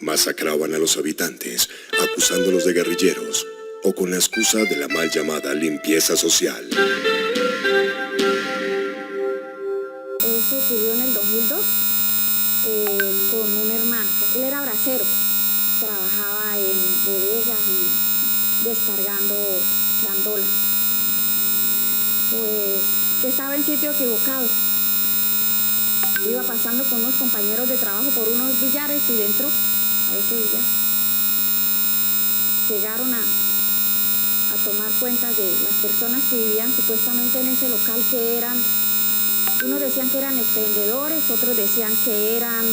masacraban a los habitantes, acusándolos de guerrilleros o con la excusa de la mal llamada limpieza social. Eso ocurrió en el 2002 con un hermano. Él era bracero, trabajaba en bodegas y descargando gandolas. Pues estaba en sitio equivocado. Iba pasando con unos compañeros de trabajo por unos billares y dentro a ese billar llegaron a tomar cuenta de las personas que vivían supuestamente en ese local, que eran, unos decían que eran expendedores, otros decían que eran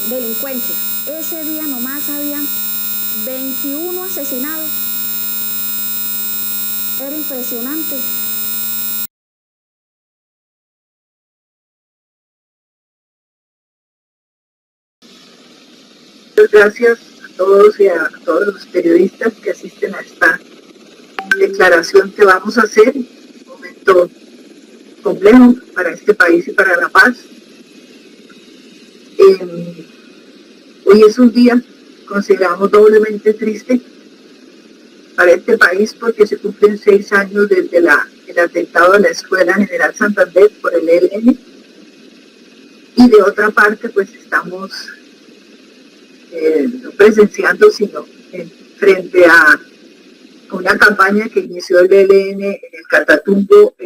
delincuencia. Ese día nomás habían 21 asesinados. Era impresionante. Muchas gracias a todos y a todos los periodistas que asisten a esta declaración que vamos a hacer. Un momento complejo para este país y para la paz. Hoy es un día, consideramos, doblemente triste para este país porque se cumplen 6 años desde el atentado a la Escuela General Santander por el ELN. Y de otra parte, pues estamos no presenciando, sino frente a una campaña que inició el ELN en el Catatumbo,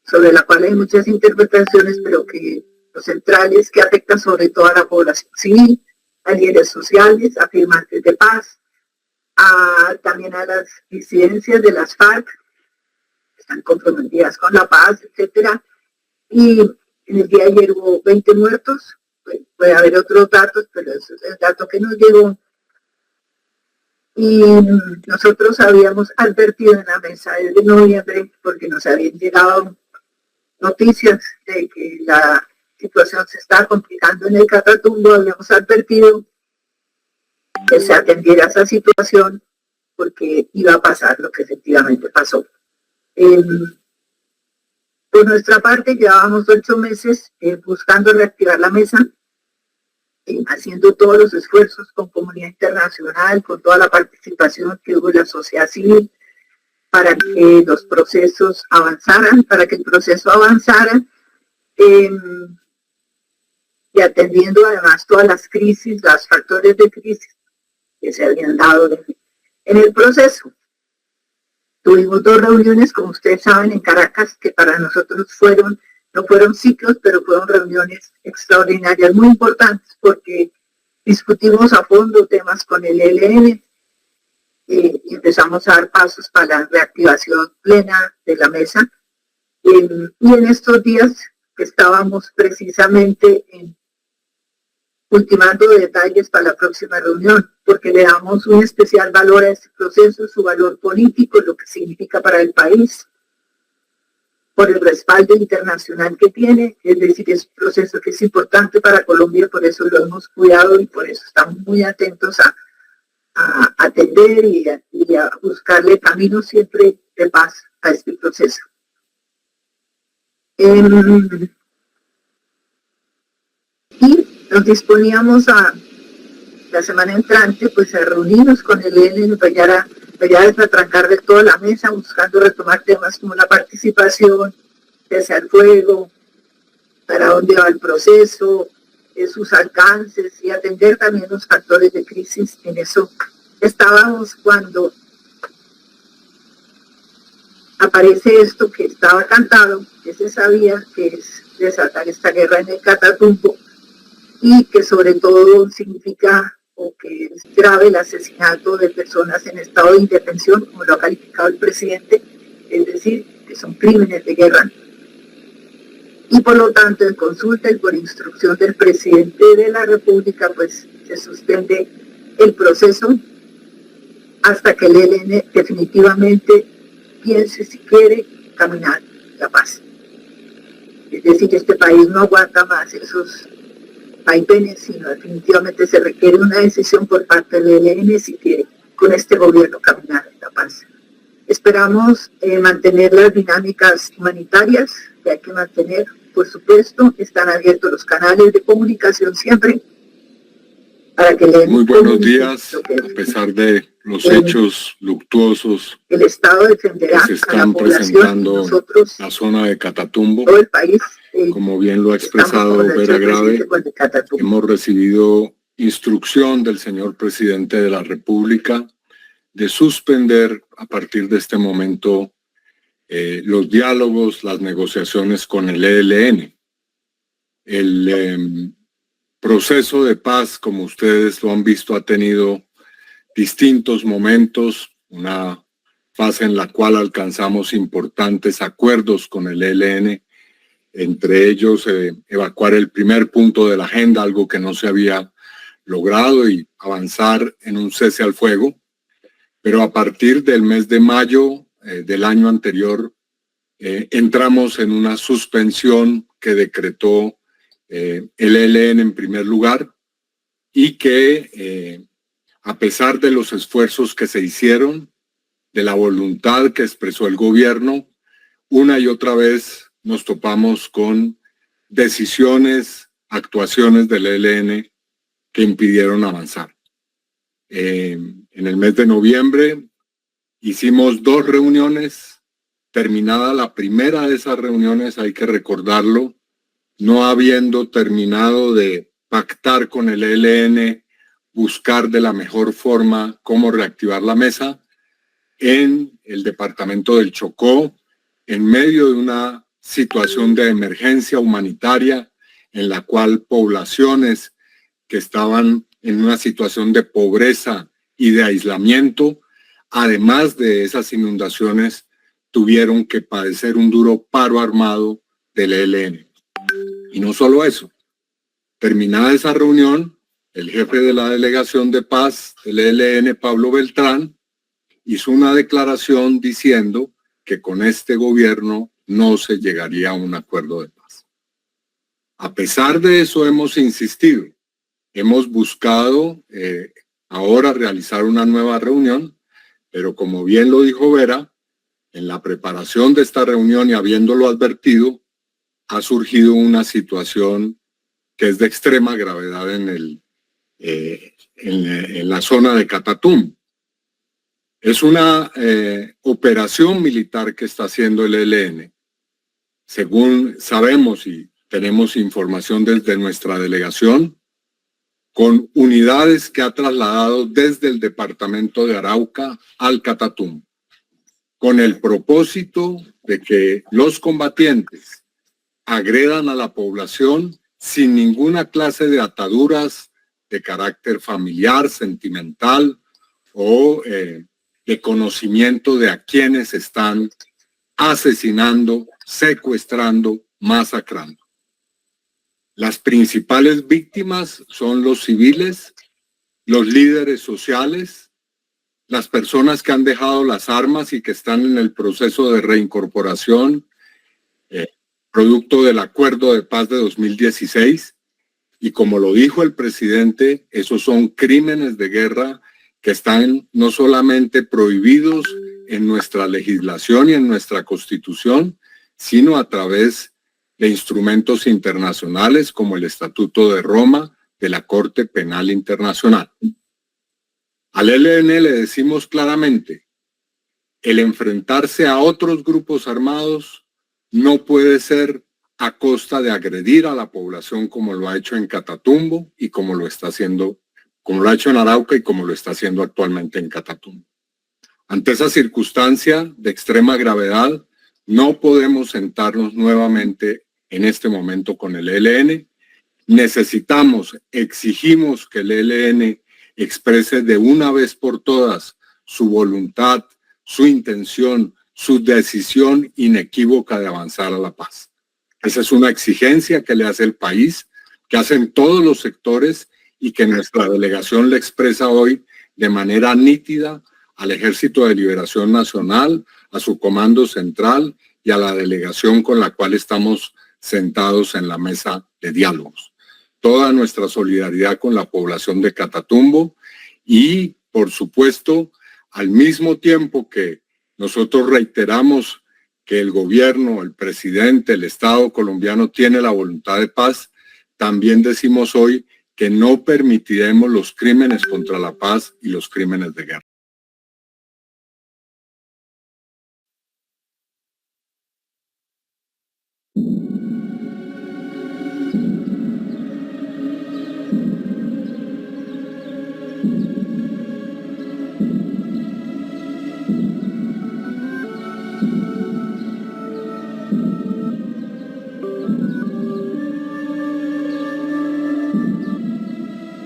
sobre la cual hay muchas interpretaciones, pero que lo central es que afecta sobre todo a la población civil, a líderes sociales, a firmantes de paz, también a las disidencias de las FARC, que están comprometidas con la paz, etcétera. Y en el día de ayer hubo 20 muertos, puede haber otros datos, pero ese es el dato que nos llegó. Y nosotros habíamos advertido en la mesa desde noviembre, porque nos habían llegado noticias de que la situación se estaba complicando en el Catatumbo. Habíamos advertido que se atendiera esa situación porque iba a pasar lo que efectivamente pasó. Por nuestra parte, llevábamos 8 meses buscando reactivar la mesa, haciendo todos los esfuerzos con comunidad internacional, con toda la participación que hubo en la sociedad civil, para que los procesos avanzaran, para que el proceso avanzara, y atendiendo además todas las crisis, los factores de crisis que se habían dado en el proceso. Tuvimos 2 reuniones, como ustedes saben, en Caracas, que para nosotros no fueron ciclos, pero fueron reuniones extraordinarias, muy importantes, porque discutimos a fondo temas con el ELN y empezamos a dar pasos para la reactivación plena de la mesa. Y en estos días que estábamos precisamente ultimando detalles para la próxima reunión, porque le damos un especial valor a este proceso, su valor político, lo que significa para el país, por el respaldo internacional que tiene, es decir, es un proceso que es importante para Colombia, por eso lo hemos cuidado y por eso estamos muy atentos a atender y a buscarle caminos siempre de paz a este proceso. Y nos disponíamos la semana entrante pues a reunirnos con el ELN para desatrancar de toda la mesa, buscando retomar temas como la participación, cese al fuego, para dónde va el proceso, sus alcances y atender también los factores de crisis. En eso estábamos cuando aparece esto que estaba cantado, que se sabía, que es desatar esta guerra en el Catatumbo, y que sobre todo significa o que es grave el asesinato de personas en estado de indefensión, como lo ha calificado el presidente, es decir, que son crímenes de guerra. Y por lo tanto, en consulta y por instrucción del presidente de la República, pues se suspende el proceso hasta que el ELN definitivamente piense si quiere caminar la paz. Es decir, este país no aguanta más esos vaivenes, sino definitivamente se requiere una decisión por parte del ELN si quiere con este gobierno caminar la paz. Esperamos mantener las dinámicas humanitarias que hay que mantener, por supuesto, están abiertos los canales de comunicación siempre para que le... Muy buenos días, a pesar de los hechos luctuosos el Estado defenderá que se están presentando en la zona de Catatumbo. Todo el país, como bien lo ha expresado Vera Grave, hemos recibido instrucción del señor presidente de la República de suspender a partir de este momento los diálogos, las negociaciones con el ELN. El proceso de paz, como ustedes lo han visto, ha tenido distintos momentos, una fase en la cual alcanzamos importantes acuerdos con el ELN, entre ellos evacuar el primer punto de la agenda, algo que no se había logrado, y avanzar en un cese al fuego. Pero a partir del mes de mayo del año anterior, entramos en una suspensión que decretó el ELN en primer lugar, y que a pesar de los esfuerzos que se hicieron, de la voluntad que expresó el gobierno, una y otra vez nos topamos con decisiones, actuaciones del ELN que impidieron avanzar. En el mes de noviembre hicimos 2 reuniones. Terminada la primera de esas reuniones, hay que recordarlo, no habiendo terminado de pactar con el ELN, buscar de la mejor forma cómo reactivar la mesa, en el departamento del Chocó, en medio de una situación de emergencia humanitaria en la cual poblaciones que estaban en una situación de pobreza y de aislamiento, además de esas inundaciones, tuvieron que padecer un duro paro armado del ELN. Y no solo eso, terminada esa reunión, el jefe de la delegación de paz del ELN, Pablo Beltrán, hizo una declaración diciendo que con este gobierno no se llegaría a un acuerdo de paz. A pesar de eso hemos insistido, hemos buscado ahora realizar una nueva reunión, pero como bien lo dijo Vera, en la preparación de esta reunión y habiéndolo advertido, ha surgido una situación que es de extrema gravedad en la zona de Catatumbo. Es una operación militar que está haciendo el ELN. Según sabemos y tenemos información desde nuestra delegación, con unidades que ha trasladado desde el departamento de Arauca al Catatumbo, con el propósito de que los combatientes agredan a la población sin ninguna clase de ataduras de carácter familiar, sentimental o de conocimiento de a quienes están asesinando, secuestrando, masacrando. Las principales víctimas son los civiles, los líderes sociales, las personas que han dejado las armas y que están en el proceso de reincorporación, producto del acuerdo de paz de 2016. Y como lo dijo el presidente, esos son crímenes de guerra que están no solamente prohibidos en nuestra legislación y en nuestra Constitución, sino a través de instrumentos internacionales como el Estatuto de Roma de la Corte Penal Internacional. Al ELN le decimos claramente, el enfrentarse a otros grupos armados no puede ser a costa de agredir a la población como lo ha hecho en Catatumbo y como lo está haciendo, como lo ha hecho en Arauca y como lo está haciendo actualmente en Catatumbo. Ante esa circunstancia de extrema gravedad, no podemos sentarnos nuevamente en este momento con el ELN. Necesitamos, exigimos que el ELN exprese de una vez por todas su voluntad, su intención, su decisión inequívoca de avanzar a la paz. Esa es una exigencia que le hace el país, que hacen todos los sectores y que nuestra delegación le expresa hoy de manera nítida al Ejército de Liberación Nacional, a su comando central y a la delegación con la cual estamos sentados en la mesa de diálogos. Toda nuestra solidaridad con la población de Catatumbo y, por supuesto, al mismo tiempo que nosotros reiteramos que el gobierno, el presidente, el Estado colombiano tiene la voluntad de paz, también decimos hoy que no permitiremos los crímenes contra la paz y los crímenes de guerra.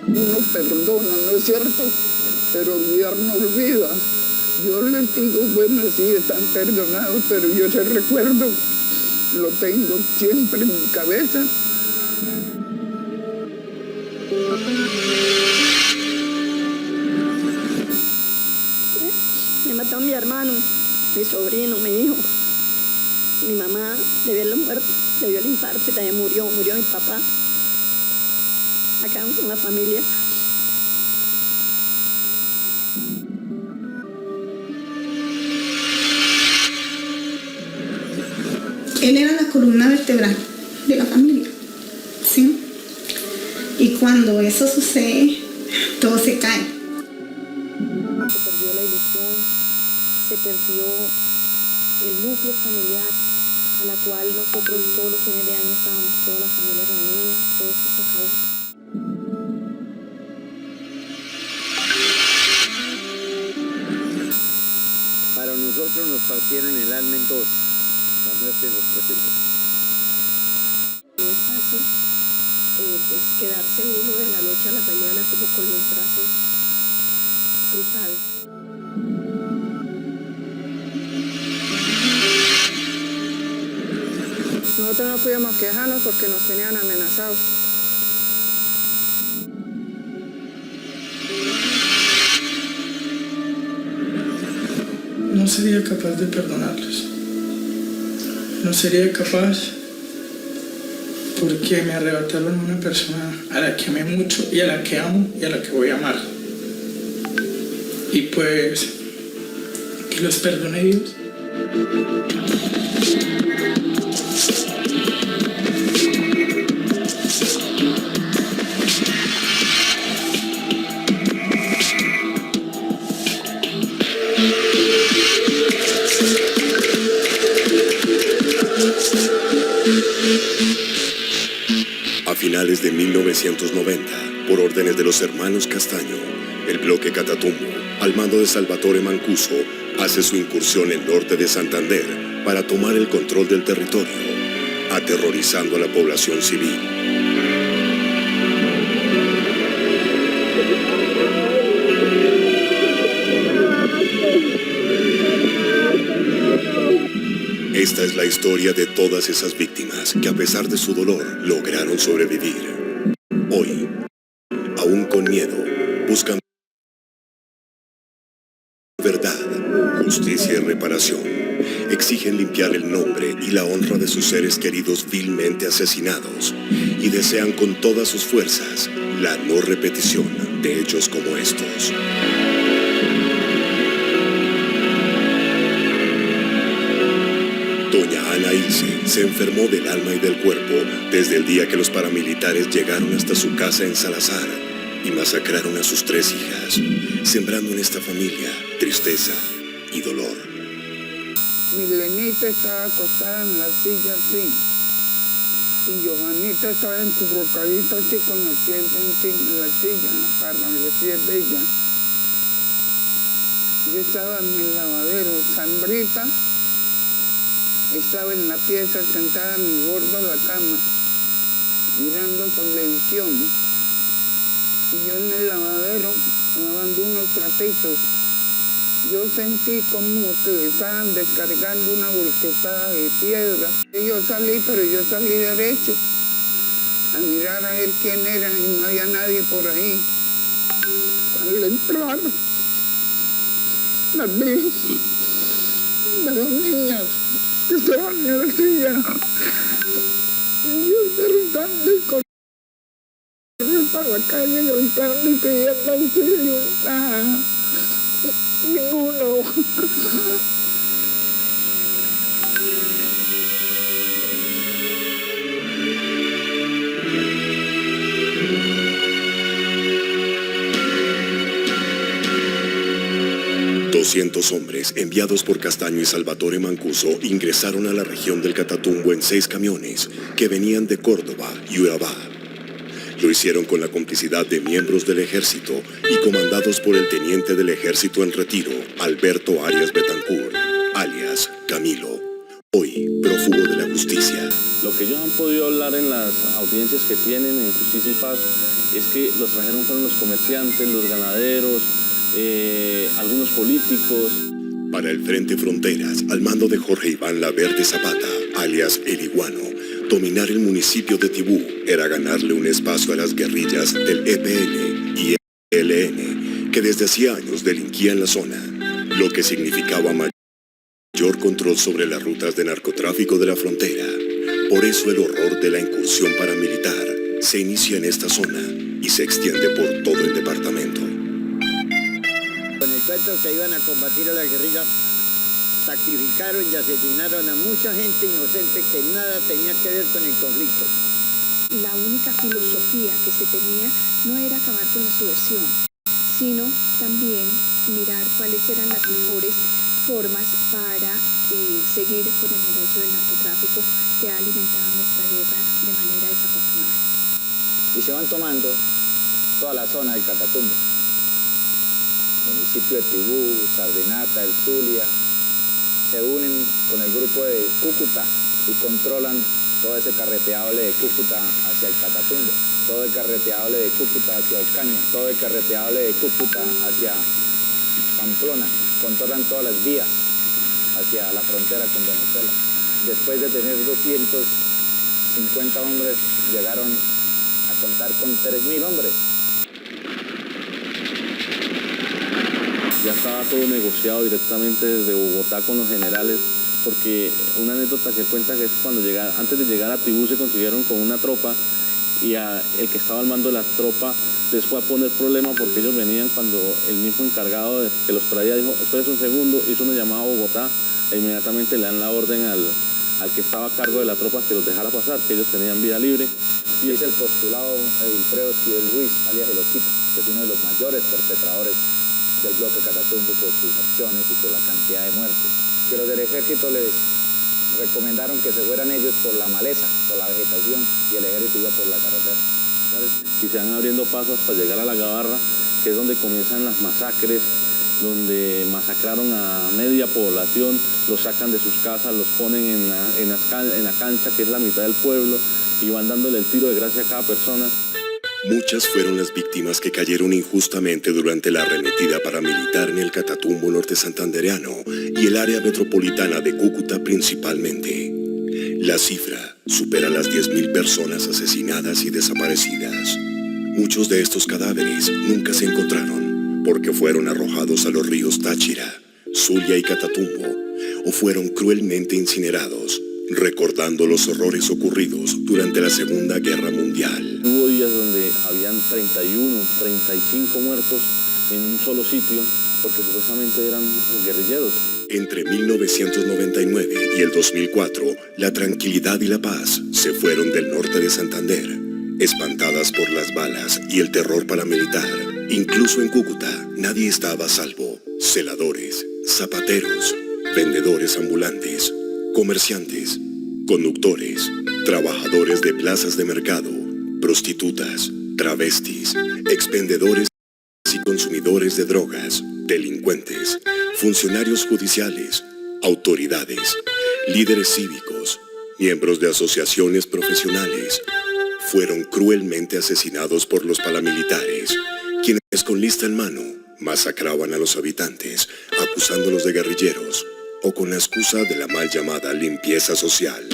Uno perdona, ¿no es cierto? Pero olvidar no olvida. Yo les digo, bueno, sí, están perdonados, pero yo ese recuerdo lo tengo siempre en mi cabeza. Me mató a mi hermano, mi sobrino, mi hijo. Mi mamá le dio la muerte, le dio el infarto y también murió mi papá. Acá con la familia. Él era la columna vertebral de la familia, ¿sí? Y cuando eso sucede, todo se cae. Se perdió la ilusión, se perdió el núcleo familiar a la cual nosotros todos los fines de año estábamos todas las familias reunidas, todo eso se acabó. Para nosotros nos partieron el alma en dos, la muerte de nuestros hijos. No es fácil pues quedarse uno de la noche a la mañana como con los brazos cruzados. Nosotros no podíamos quejarnos porque nos tenían amenazados. No sería capaz de perdonarlos. No sería capaz porque me arrebataron una persona a la que amé mucho y a la que amo y a la que voy a amar. Y pues, que los perdone Dios. A finales de 1990, por órdenes de los hermanos Castaño, el bloque Catatumbo, al mando de Salvatore Mancuso, hace su incursión en norte de Santander para tomar el control del territorio, aterrorizando a la población civil. Esta es la historia de todas esas víctimas que a pesar de su dolor lograron sobrevivir. Hoy, aún con miedo, buscan verdad, justicia y reparación. Exigen limpiar el nombre y la honra de sus seres queridos vilmente asesinados y desean con todas sus fuerzas la no repetición de hechos como estos. Doña Ana Ilse se enfermó del alma y del cuerpo desde el día que los paramilitares llegaron hasta su casa en Salazar y masacraron a sus 3 hijas, sembrando en esta familia tristeza y dolor. Mi Lenita estaba acostada en la silla así, y Johanita estaba encurrucadita así con los pies encima de la silla, para los pies de ella. Yo estaba en el lavadero, Zambrita estaba en la pieza sentada en el borde de la cama, mirando televisión. Y yo en el lavadero, lavando unos trapitos, yo sentí como que estaban descargando una volquetada de piedra. Y yo salí, pero yo salí derecho a mirar a ver quién era y no había nadie por ahí. Cuando entraron, las vi, las 2 niñas que estaban en la silla. Y yo gritando y corriendo para la calle, gritando y pidiendo auxilio. Ninguno. 200 hombres enviados por Castaño y Salvatore Mancuso ingresaron a la región del Catatumbo en 6 camiones que venían de Córdoba y Urabá. Lo hicieron con la complicidad de miembros del ejército y comandados por el teniente del ejército en retiro, Alberto Arias Betancourt, alias Camilo, hoy prófugo de la justicia. Lo que ellos han podido hablar en las audiencias que tienen en Justicia y Paz es que los trajeron fueron los comerciantes, los ganaderos, algunos políticos. Para el Frente Fronteras, al mando de Jorge Iván Laverde Zapata, alias El Iguano, dominar el municipio de Tibú era ganarle un espacio a las guerrillas del EPN y ELN, que desde hacía años delinquían la zona, lo que significaba mayor control sobre las rutas de narcotráfico de la frontera. Por eso el horror de la incursión paramilitar se inicia en esta zona y se extiende por todo el departamento. Con el cuento que iban a combatir a la guerrilla, sacrificaron y asesinaron a mucha gente inocente que nada tenía que ver con el conflicto. La única filosofía que se tenía no era acabar con la subversión, sino también mirar cuáles eran las mejores formas para seguir con el negocio del narcotráfico que ha alimentado nuestra guerra de manera desafortunada. Y se van tomando toda la zona del Catatumbo, municipio de Tibú, Sardinata, El Zulia, se unen con el grupo de Cúcuta y controlan todo ese carreteable de Cúcuta hacia el Catatumbo, todo el carreteable de Cúcuta hacia Ocaña, todo el carreteable de Cúcuta hacia Pamplona, controlan todas las vías hacia la frontera con Venezuela. Después de tener 250 hombres, llegaron a contar con 3.000 hombres. Ya estaba todo negociado directamente desde Bogotá con los generales, porque una anécdota que cuenta que es cuando antes de llegar a Tibú se consiguieron con una tropa y el que estaba al mando de la tropa les fue a poner problema porque ellos venían cuando el mismo encargado que los traía dijo, espérese un segundo, hizo una llamada a Bogotá e inmediatamente le dan la orden al que estaba a cargo de la tropa que los dejara pasar, que ellos tenían vía libre. Y es el postulado Wilfredo Esquivel Ruiz, alias El Osito, que es uno de los mayores perpetradores del bloque Catatumbo por sus acciones y por la cantidad de muertos. Que los del ejército les recomendaron que se fueran ellos por la maleza, por la vegetación, y el ejército iba por la carretera. Y se van abriendo pasos hasta llegar a la Gabarra, que es donde comienzan las masacres, donde masacraron a media población, los sacan de sus casas, los ponen en la cancha, que es la mitad del pueblo, y van dándole el tiro de gracia a cada persona. Muchas fueron las víctimas que cayeron injustamente durante la arremetida paramilitar en el Catatumbo norte santandereano y el área metropolitana de Cúcuta principalmente. La cifra supera las 10.000 personas asesinadas y desaparecidas. Muchos de estos cadáveres nunca se encontraron porque fueron arrojados a los ríos Táchira, Zulia y Catatumbo o fueron cruelmente incinerados, recordando los horrores ocurridos durante la Segunda Guerra Mundial. Hubo días donde habían 31, 35 muertos en un solo sitio porque supuestamente eran guerrilleros. Entre 1999 y el 2004, la tranquilidad y la paz se fueron del norte de Santander, espantadas por las balas y el terror paramilitar. Incluso en Cúcuta, nadie estaba a salvo. Celadores, zapateros, vendedores ambulantes, comerciantes, conductores, trabajadores de plazas de mercado, prostitutas, travestis, expendedores y consumidores de drogas, delincuentes, funcionarios judiciales, autoridades, líderes cívicos, miembros de asociaciones profesionales, fueron cruelmente asesinados por los paramilitares, quienes con lista en mano masacraban a los habitantes, acusándolos de guerrilleros o con la excusa de la mal llamada limpieza social.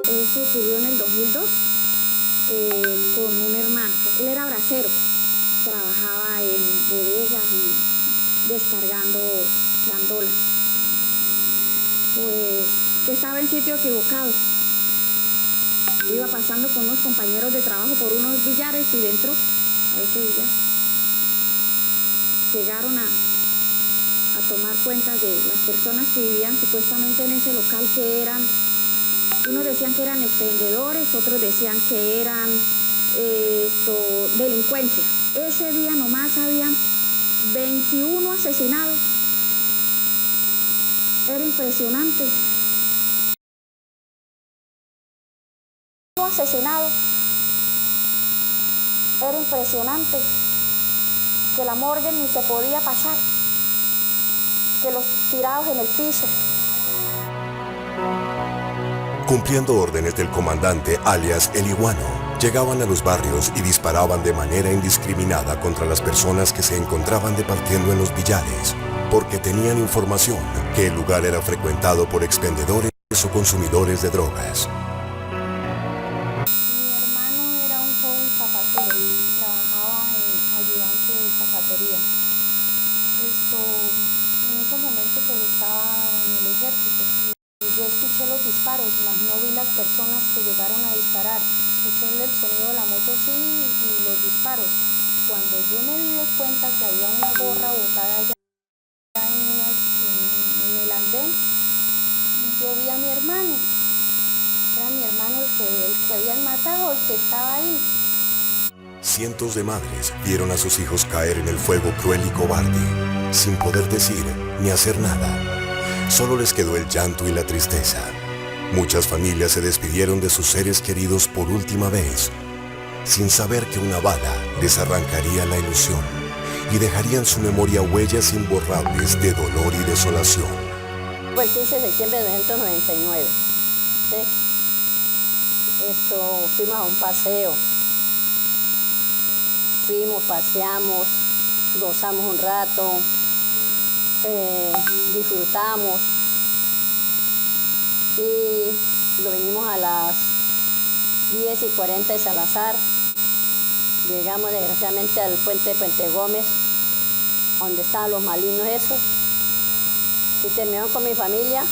Eso ocurrió en el 2002 con un hermano. Él era bracero, trabajaba en bodegas y descargando gandolas. Pues estaba en sitio equivocado. Iba pasando con unos compañeros de trabajo por unos billares y dentro, a ese billar, llegaron a tomar cuenta de las personas que vivían supuestamente en ese local, que eran, unos decían que eran expendedores, otros decían que eran delincuencia. Ese día nomás habían 21 asesinados. Era impresionante. Asesinados. Era impresionante que la morgue ni se podía pasar, que los tirados en el piso. Cumpliendo órdenes del comandante alias El Iguano, llegaban a los barrios y disparaban de manera indiscriminada contra las personas que se encontraban departiendo en los billares, porque tenían información que el lugar era frecuentado por expendedores o consumidores de drogas. Mi hermano era un joven zapatero, trabajaba en ayudante de zapatería. En esos momentos pues estaba en el ejército. Yo escuché los disparos, mas no vi las personas que llegaron a disparar. Escuché el sonido de la moto sí y los disparos. Cuando yo me di cuenta que había una gorra botada allá en el andén, y yo vi a mi hermano. Era mi hermano el que habían matado, el que estaba ahí. Cientos de madres vieron a sus hijos caer en el fuego cruel y cobarde, sin poder decir ni hacer nada. Solo les quedó el llanto y la tristeza. Muchas familias se despidieron de sus seres queridos por última vez, sin saber que una bala les arrancaría la ilusión y dejaría en su memoria huellas imborrables de dolor y desolación. Fue el 15 de septiembre de 1999. ¿Sí? Fuimos a un paseo. Fuimos, paseamos, gozamos un rato, disfrutamos y lo vinimos a las 10:40 de Salazar. Llegamos desgraciadamente al puente de Puente Gómez, donde estaban los malignos esos, y terminaron con mi familia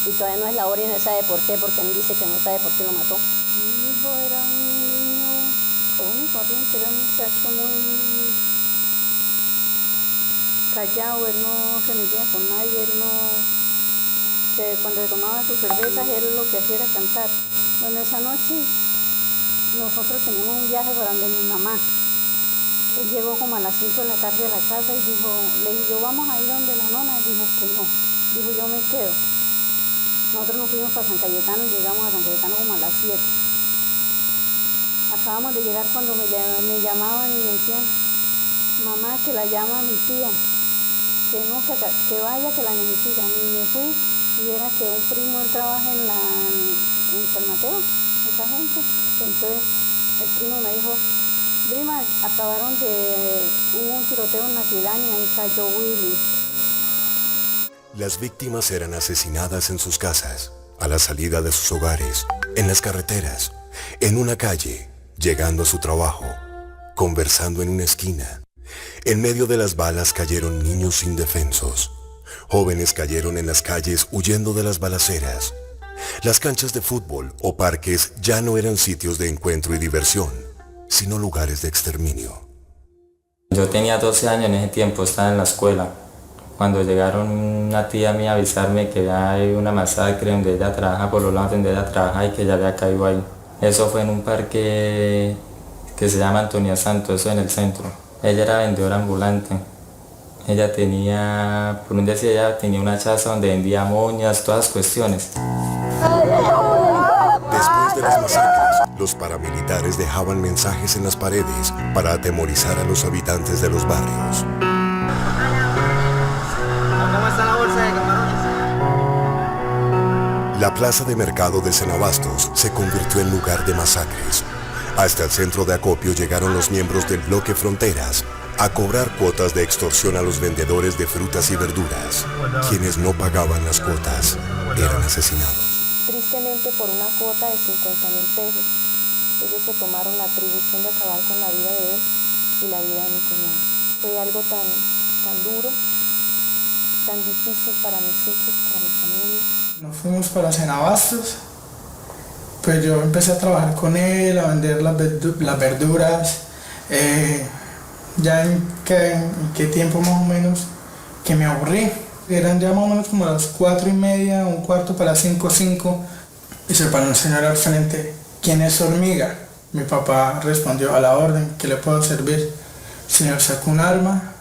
y todavía no es la hora y no sabe por qué, porque él dice que no sabe por qué lo mató. Mi hijo era un niño común y corriente, era un muchacho muy callado, él no se metía con nadie, cuando se tomaba sus cervezas, él lo que hacía era cantar. Bueno, esa noche nosotros teníamos un viaje para donde mi mamá. Él llegó como a las 5 de la tarde a la casa y le dije yo, vamos a ir donde la nona. Él dijo que no, dijo yo me quedo. Nosotros nos fuimos para San Cayetano y llegamos a San Cayetano como a las 7. Acabamos de llegar cuando me llamaban y me decían, mamá, que la llama mi tía, que no, que vaya, que la necesitan. Y me fui y era que un primo, él trabaja en San Mateo, esa gente. Entonces el primo me dijo, prima, hubo un tiroteo en Matilania y cayó Willy. Las víctimas eran asesinadas en sus casas, a la salida de sus hogares, en las carreteras, en una calle, llegando a su trabajo, conversando en una esquina. En medio de las balas cayeron niños indefensos. Jóvenes cayeron en las calles huyendo de las balaceras. Las canchas de fútbol o parques ya no eran sitios de encuentro y diversión, sino lugares de exterminio. Yo tenía 12 años en ese tiempo, estaba en la escuela. Cuando llegaron una tía mía a avisarme que hay una masacre donde ella trabaja, por los lados donde ella trabaja, y que ella había caído ahí. Eso fue en un parque que se llama Antonia Santos, eso en el centro. Ella era vendedora ambulante. Ella tenía, por un decir, ella tenía una chaza donde vendía moñas, todas las cuestiones. Después de las masacres, los paramilitares dejaban mensajes en las paredes para atemorizar a los habitantes de los barrios. ¿Cómo está la bolsa de camarones? La plaza de mercado de Senabastos se convirtió en lugar de masacres. Hasta el centro de acopio llegaron los miembros del bloque Fronteras a cobrar cuotas de extorsión a los vendedores de frutas y verduras. Quienes no pagaban las cuotas eran asesinados. Tristemente, por una cuota de 50.000 pesos, ellos se tomaron la atribución de acabar con la vida de él y la vida de mi cuñado. Fue algo tan duro, tan difícil para mis hijos, para mi familia. Nos fuimos para Senabastos, pues yo empecé a trabajar con él, a vender las verduras. Ya en qué tiempo más o menos que me aburrí. Eran ya más o menos como las 4:30, un cuarto para las 5:05, y se paró un señor al frente. ¿Quién es Hormiga? Mi papá respondió, a la orden, ¿qué le puedo servir? El señor sacó un arma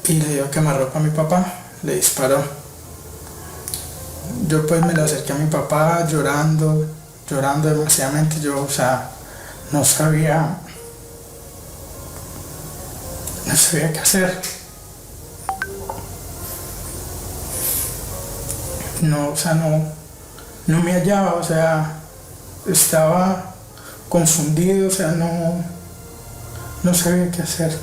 y le dio quemarropa a mi papá, le disparó. Yo pues me le acerqué a mi papá llorando demasiadamente. Yo, o sea, no sabía qué hacer. No, o sea, no me hallaba, o sea, estaba confundido, o sea, no sabía qué hacer.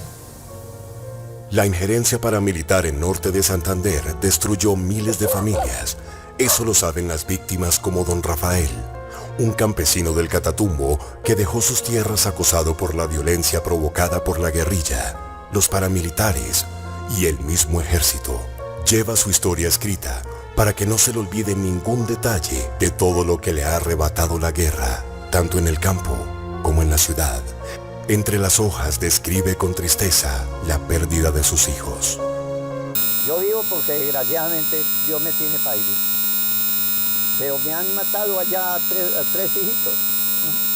La injerencia paramilitar en norte de Santander destruyó miles de familias. Eso lo saben las víctimas como don Rafael, un campesino del Catatumbo que dejó sus tierras acosado por la violencia provocada por la guerrilla, los paramilitares y el mismo ejército. Lleva su historia escrita para que no se le olvide ningún detalle de todo lo que le ha arrebatado la guerra, tanto en el campo como en la ciudad. Entre las hojas describe con tristeza la pérdida de sus hijos. Yo vivo porque desgraciadamente Dios me tiene para vivir. Pero me han matado allá a tres hijitos, ¿no?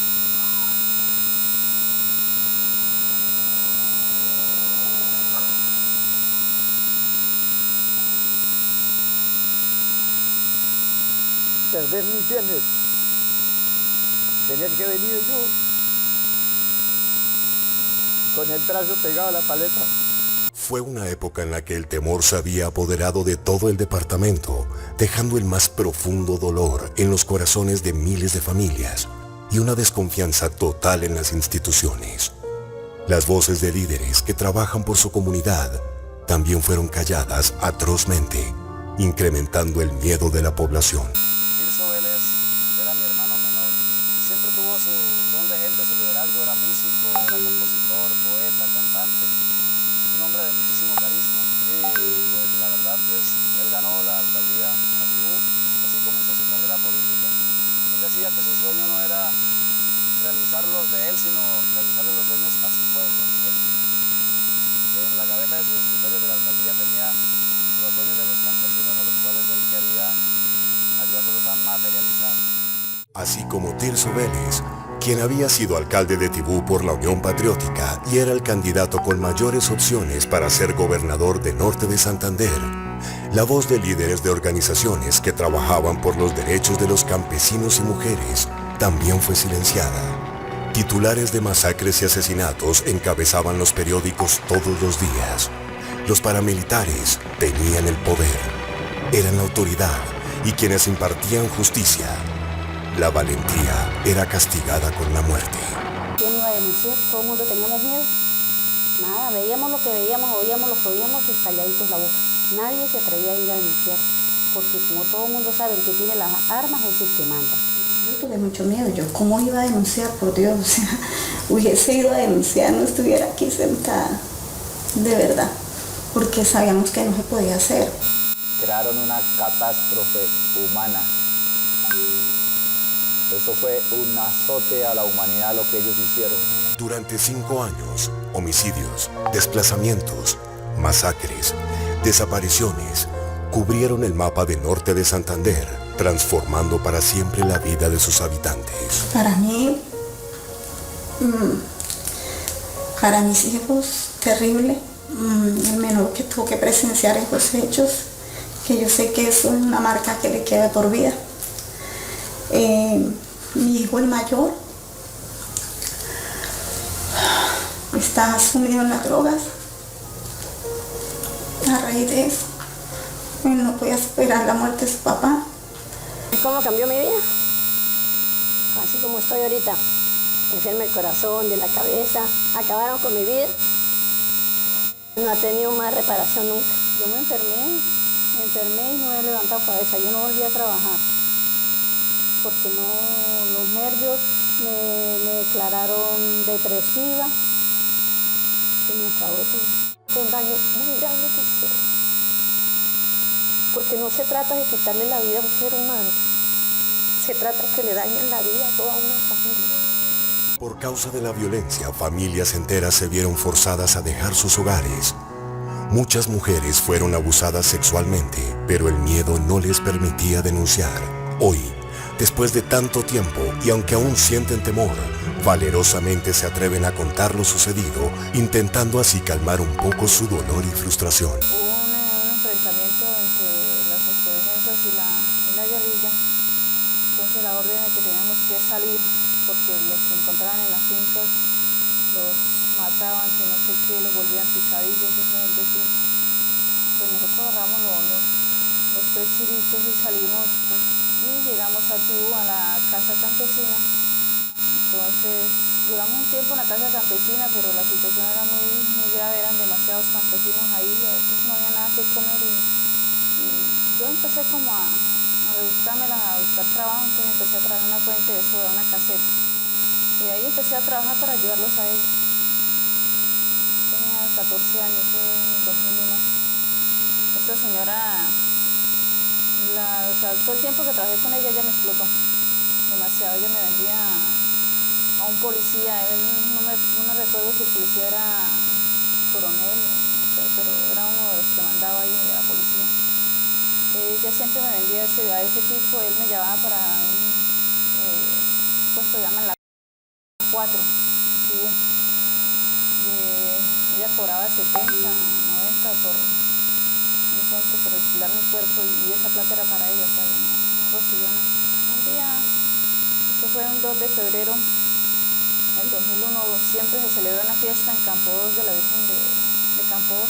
Perder mis bienes, tener que venir yo con el brazo pegado a la paleta. Fue una época en la que el temor se había apoderado de todo el departamento, dejando el más profundo dolor en los corazones de miles de familias y una desconfianza total en las instituciones. Las voces de líderes que trabajan por su comunidad también fueron calladas atrozmente, incrementando el miedo de la población. Tirso Vélez era mi hermano menor. Siempre tuvo su don de gente, su liderazgo, era músico, era compositor, poeta, cantante. Un hombre de muchísimo carisma. Y pues la verdad, pues él ganó la alcaldía a Tibú, así comenzó su carrera política. Él decía que su sueño no era realizar los de él, sino realizarle los sueños a su pueblo, a su gente. Que en la gaveta de sus escritorios de la alcaldía tenía los sueños de los campesinos a los cuales él quería ayudárselos a materializar. Así como Tirso Vélez, quien había sido alcalde de Tibú por la Unión Patriótica y era el candidato con mayores opciones para ser gobernador de norte de Santander. La voz de líderes de organizaciones que trabajaban por los derechos de los campesinos y mujeres también fue silenciada. Titulares de masacres y asesinatos encabezaban los periódicos todos los días. Los paramilitares tenían el poder, eran la autoridad y quienes impartían justicia. La valentía era castigada con la muerte. ¿Quién iba a denunciar? Todo el mundo teníamos miedo. Nada, veíamos lo que veíamos, oíamos lo que oíamos y calladitos la boca. Nadie se atrevía a ir a denunciar, porque como todo el mundo sabe, el que tiene las armas es el que manda. Yo tuve mucho miedo. Yo, ¿cómo iba a denunciar? Por Dios, o sea, hubiese ido a denunciar, no estuviera aquí sentada. De verdad, porque sabíamos que no se podía hacer. Crearon una catástrofe humana. Eso fue un azote a la humanidad lo que ellos hicieron. Durante 5 años, homicidios, desplazamientos, masacres, desapariciones, cubrieron el mapa de norte de Santander, transformando para siempre la vida de sus habitantes. Para mí, para mis hijos, terrible. El menor que tuvo que presenciar esos hechos, que yo sé que eso es una marca que le queda por vida. Mi hijo el mayor está sumido en las drogas. A raíz de eso, él no podía superar la muerte de su papá. ¿Cómo cambió mi vida? Así como estoy ahorita, enferma el corazón, de la cabeza, acabaron con mi vida. No ha tenido más reparación nunca. Yo me enfermé y no he levantado cabeza. Yo no volví a trabajar porque no, los nervios me declararon depresiva. Se me acabó todo. Fue un daño muy grande que hicieron. Porque no se trata de quitarle la vida a un ser humano. Se trata de que le dañen la vida a toda una familia. Por causa de la violencia, familias enteras se vieron forzadas a dejar sus hogares. Muchas mujeres fueron abusadas sexualmente, pero el miedo no les permitía denunciar. Hoy, Después de tanto tiempo, y aunque aún sienten temor, valerosamente se atreven a contar lo sucedido, intentando así calmar un poco su dolor y frustración. Hubo un enfrentamiento entre las autodefensas y la guerrilla. Entonces la orden de que teníamos que salir porque los que encontraban en las fincas los mataban, que no sé qué, los volvían picadillos, eso es decir. Pues nosotros agarramos los 3 chiritos y salimos y llegamos a Tibú, a la casa campesina. Entonces duramos un tiempo en la casa campesina, pero la situación era muy grave, eran demasiados campesinos ahí, a veces no había nada que comer y yo empecé como a rebuscármelas, a buscar trabajo, entonces empecé a traer una fuente de soda, una caseta. Y de ahí empecé a trabajar para ayudarlos a ellos. Tenía 14 años, fue en 2001. Esta señora, todo el tiempo que trabajé con ella me explotó demasiado. Ella me vendía a un policía, no me recuerdo si el policía era coronel, no sé, pero era uno de los que mandaba ahí de la policía. Ella siempre me vendía a ese tipo, él me llevaba para un puesto que llaman la 4, Tibú. Ella cobraba 70, 90 por alquilar mi cuerpo y esa plata era para ella, o sea, yo no recibía nada. Un día, esto fue un 2 de febrero del 2001, siempre se celebra una fiesta en Campo 2 de la Virgen de Campo 2.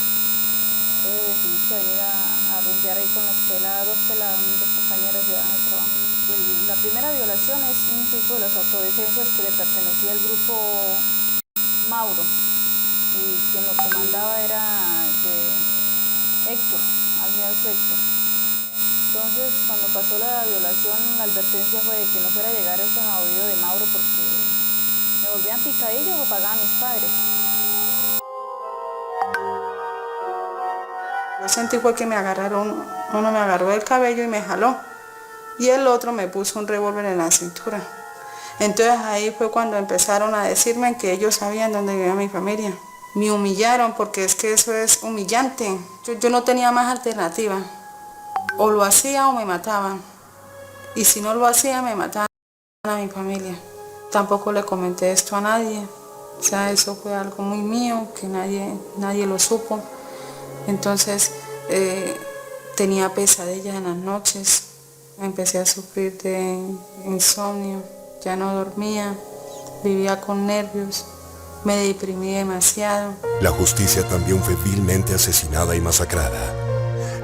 Entonces decidiste venir a rumbear ahí con las peladas, dos compañeras de trabajo. La primera violación es un tipo de las autodefensas que le pertenecía al grupo Mauro y quien lo comandaba era Héctor, alias Héctor. Entonces cuando pasó la violación, la advertencia fue de que no fuera a llegar eso a oído de Mauro porque me volvían picadillos o pagaban mis padres. Yo sentí fue que me agarraron, uno me agarró del cabello y me jaló y el otro me puso un revólver en la cintura. Entonces ahí fue cuando empezaron a decirme que ellos sabían dónde vivía mi familia. Me humillaron porque es que eso es humillante. Yo no tenía más alternativa. O lo hacía o me mataban. Y si no lo hacía me mataban a mi familia. Tampoco le comenté esto a nadie. O sea, eso fue algo muy mío que nadie lo supo. Entonces tenía pesadillas en las noches. Empecé a sufrir de insomnio. Ya no dormía. Vivía con nervios. Me deprimí demasiado. La justicia también fue vilmente asesinada y masacrada.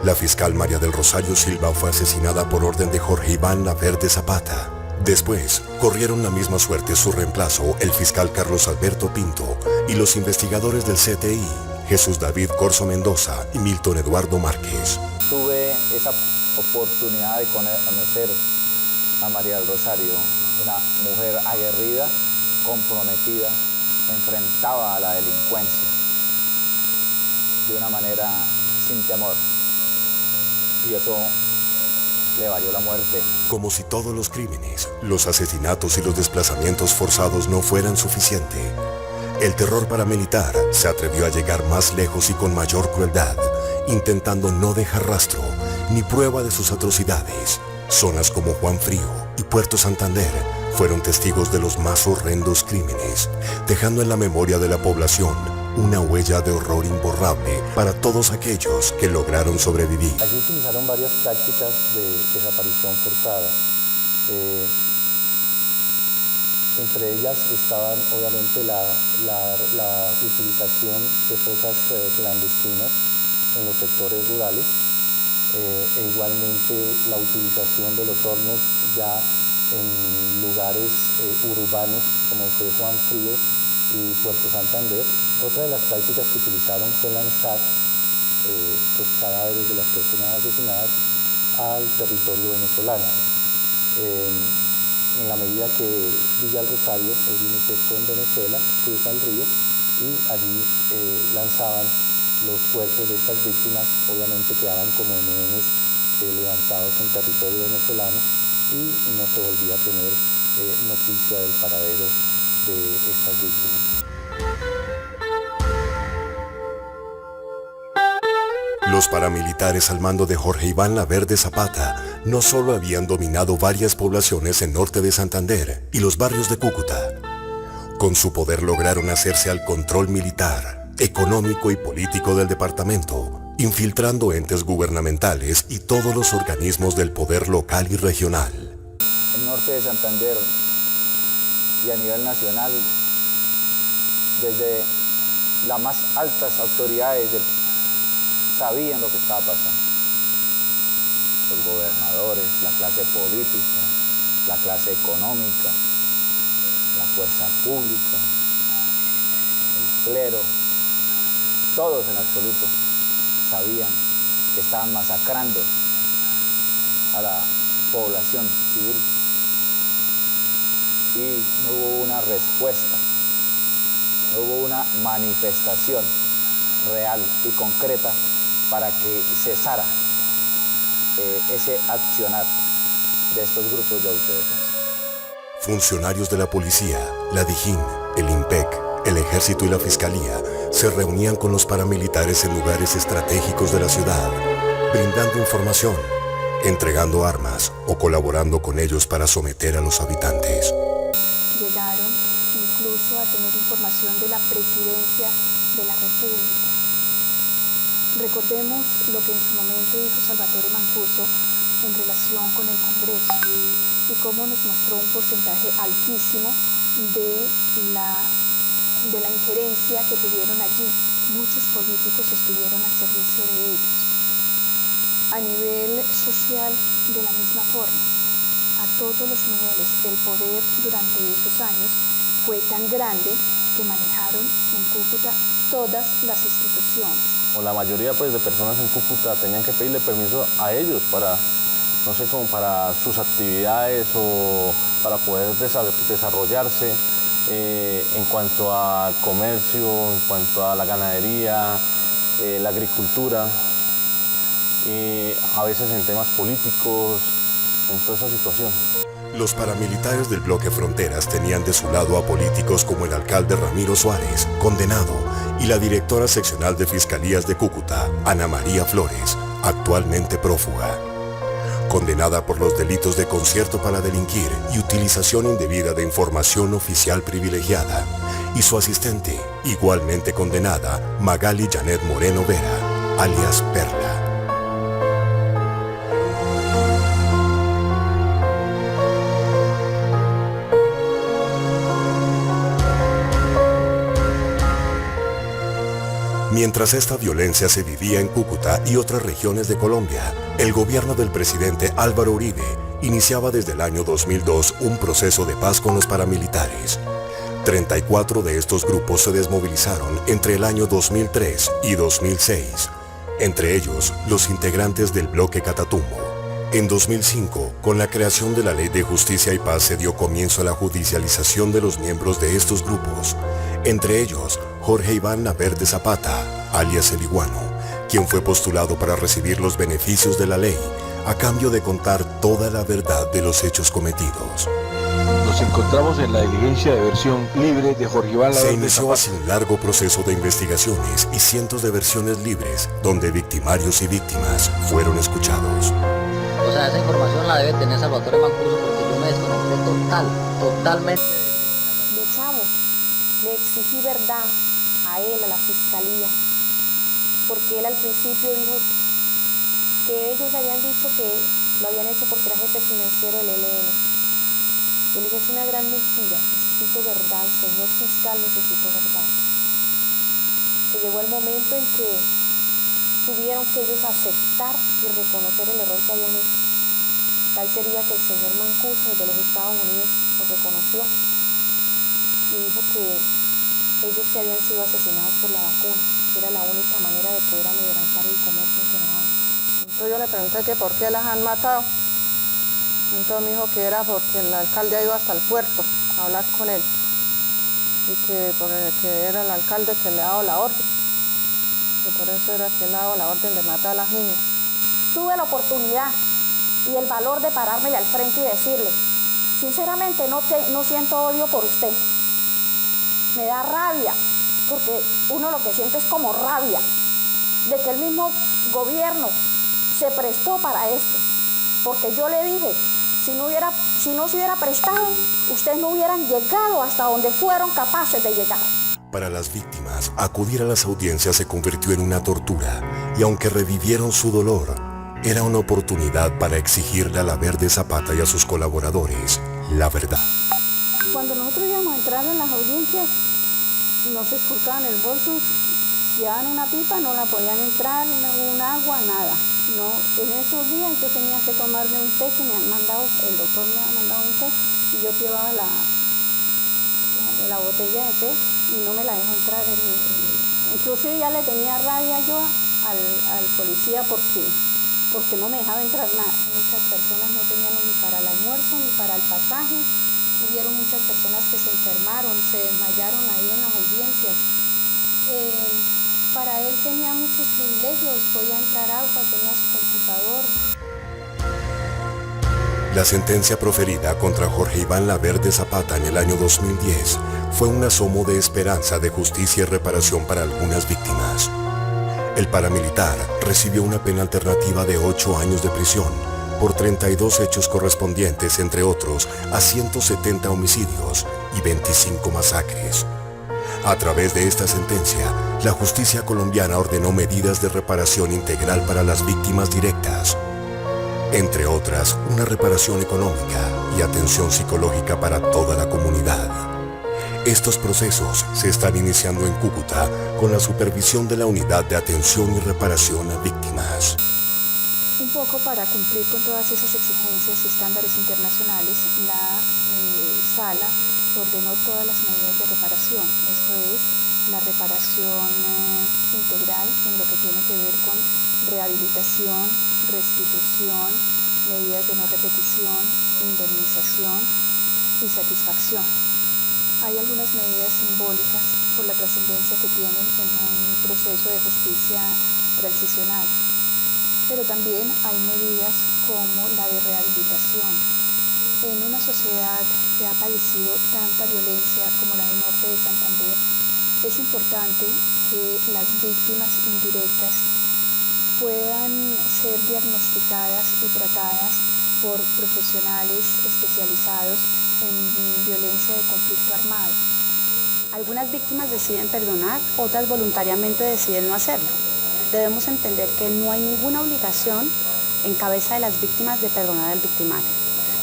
La fiscal María del Rosario Silva fue asesinada por orden de Jorge Iván Laverde Zapata. Después, corrieron la misma suerte su reemplazo, el fiscal Carlos Alberto Pinto, y los investigadores del CTI, Jesús David Corso Mendoza y Milton Eduardo Márquez. Tuve esa oportunidad de conocer a María del Rosario, una mujer aguerrida, comprometida, enfrentaba a la delincuencia de una manera sin temor y eso le valió la muerte. Como si todos los crímenes, los asesinatos y los desplazamientos forzados no fueran suficiente, el terror paramilitar se atrevió a llegar más lejos y con mayor crueldad, intentando no dejar rastro ni prueba de sus atrocidades. Zonas como Juan Frío y Puerto Santander fueron testigos de los más horrendos crímenes, dejando en la memoria de la población una huella de horror imborrable para todos aquellos que lograron sobrevivir. Allí utilizaron varias prácticas de desaparición forzada. Entre ellas estaban obviamente la utilización de fosas clandestinas en los sectores rurales, e igualmente la utilización de los hornos ya en lugares urbanos como fue Juan Frío y Puerto Santander. Otra de las prácticas que utilizaron fue lanzar los cadáveres de las personas asesinadas al territorio venezolano. En la medida que Villa El Rosario, el límite con Venezuela, cruza el río y allí lanzaban los cuerpos de estas víctimas, obviamente quedaban como rehenes levantados en territorio venezolano y no se volvía a tener noticia del paradero de estas víctimas. Los paramilitares al mando de Jorge Iván Laverde Zapata no solo habían dominado varias poblaciones en norte de Santander y los barrios de Cúcuta. Con su poder lograron hacerse al control militar, económico y político del departamento, infiltrando entes gubernamentales y todos los organismos del poder local y regional. El norte de Santander y a nivel nacional, desde las más altas autoridades sabían lo que estaba pasando. Los gobernadores, la clase política, la clase económica, la fuerza pública, el clero, todos en absoluto sabían que estaban masacrando a la población civil y no hubo una respuesta, no hubo una manifestación real y concreta para que cesara ese accionar de estos grupos de autodefensa. Funcionarios de la policía, la DIJÍN, el IMPEC, el Ejército y la Fiscalía se reunían con los paramilitares en lugares estratégicos de la ciudad, brindando información, entregando armas o colaborando con ellos para someter a los habitantes. Llegaron incluso a tener información de la presidencia de la República. Recordemos lo que en su momento dijo Salvatore Mancuso en relación con el Congreso y cómo nos mostró un porcentaje altísimo de la injerencia que tuvieron allí. Muchos políticos estuvieron al servicio de ellos. A nivel social, de la misma forma, a todos los niveles, el poder durante esos años fue tan grande que manejaron en Cúcuta todas las instituciones. O la mayoría pues, de personas en Cúcuta tenían que pedirle permiso a ellos para, no sé, como para sus actividades o para poder desarrollarse en cuanto al comercio, en cuanto a la ganadería, la agricultura, a veces en temas políticos, en toda esa situación. Los paramilitares del bloque Fronteras tenían de su lado a políticos como el alcalde Ramiro Suárez, condenado, y la directora seccional de Fiscalías de Cúcuta, Ana María Flores, actualmente prófuga. Condenada por los delitos de concierto para delinquir y utilización indebida de información oficial privilegiada, y su asistente, igualmente condenada, Magali Janet Moreno Vera, alias Perla. Mientras esta violencia se vivía en Cúcuta y otras regiones de Colombia, el gobierno del presidente Álvaro Uribe iniciaba desde el año 2002 un proceso de paz con los paramilitares. 34 de estos grupos se desmovilizaron entre el año 2003 y 2006, entre ellos los integrantes del bloque Catatumbo. En 2005, con la creación de la Ley de Justicia y Paz se dio comienzo a la judicialización de los miembros de estos grupos, entre ellos Jorge Iván Laverde Zapata, alias El Iguano, quien fue postulado para recibir los beneficios de la ley, a cambio de contar toda la verdad de los hechos cometidos. Nos encontramos en la diligencia de versión libre de Jorge Iván Laverde Se inició así un largo proceso de investigaciones y cientos de versiones libres, donde victimarios y víctimas fueron escuchados. O sea, esa información la debe tener Salvatore Mancuso porque yo me desconecté totalmente. Luchamos, le exigí verdad a él, a la fiscalía, porque él al principio dijo que ellos le habían dicho que lo habían hecho porque era jefe financiero del ELN. Yo le dije, es una gran mentira, necesito verdad, señor fiscal, necesito verdad. Se llegó el momento en que tuvieron que ellos aceptar y reconocer el error que habían hecho. Tal sería que el señor Mancuso desde los Estados Unidos lo reconoció y dijo que ellos se habían sido asesinados por la vacuna, que era la única manera de poder amedrentar el comercio en Cunabamba. Entonces yo le pregunté que por qué las han matado. Entonces me dijo que era porque el alcalde ha ido hasta el puerto a hablar con él y que era el alcalde que le ha dado la orden. Y por eso era que le ha dado la orden de matar a las niñas. Tuve la oportunidad y el valor de parármele al frente y decirle, sinceramente no siento odio por usted. Me da rabia, porque uno lo que siente es como rabia, de que él mismo gobierno se prestó para esto, porque yo le dije, si no se hubiera prestado, ustedes no hubieran llegado hasta donde fueron capaces de llegar. Para las víctimas, acudir a las audiencias se convirtió en una tortura, y aunque revivieron su dolor, era una oportunidad para exigirle a la Verde Zapata y a sus colaboradores la verdad. Cuando nosotros íbamos a entrar en las audiencias, nos esculcaban el bolso, llevaban una pipa, no la podían entrar, un agua, nada. No, en esos días yo tenía que tomarme un té que me han mandado, el doctor me ha mandado un té, y yo llevaba la botella de té y no me la dejó entrar. Inclusive ya le tenía rabia yo al policía porque no me dejaba entrar nada. Muchas personas no tenían ni para el almuerzo ni para el pasaje. Hubieron muchas personas que se enfermaron, se desmayaron ahí en las audiencias. Para él tenía muchos privilegios, podía entrar agua, tenía su computador. La sentencia proferida contra Jorge Iván Laverde Zapata en el año 2010 fue un asomo de esperanza de justicia y reparación para algunas víctimas. El paramilitar recibió una pena alternativa de 8 años de prisión por 32 hechos correspondientes, entre otros, a 170 homicidios y 25 masacres. A través de esta sentencia, la justicia colombiana ordenó medidas de reparación integral para las víctimas directas, entre otras, una reparación económica y atención psicológica para toda la comunidad. Estos procesos se están iniciando en Cúcuta con la supervisión de la Unidad de Atención y Reparación a Víctimas. Un poco para cumplir con todas esas exigencias y estándares internacionales, la Sala ordenó todas las medidas de reparación. Esto es la reparación integral en lo que tiene que ver con rehabilitación, restitución, medidas de no repetición, indemnización y satisfacción. Hay algunas medidas simbólicas por la trascendencia que tienen en un proceso de justicia transicional, pero también hay medidas como la de rehabilitación. En una sociedad que ha padecido tanta violencia como la del norte de Santander, es importante que las víctimas indirectas puedan ser diagnosticadas y tratadas por profesionales especializados en violencia de conflicto armado. Algunas víctimas deciden perdonar, otras voluntariamente deciden no hacerlo. Debemos entender que no hay ninguna obligación en cabeza de las víctimas de perdonar al victimario.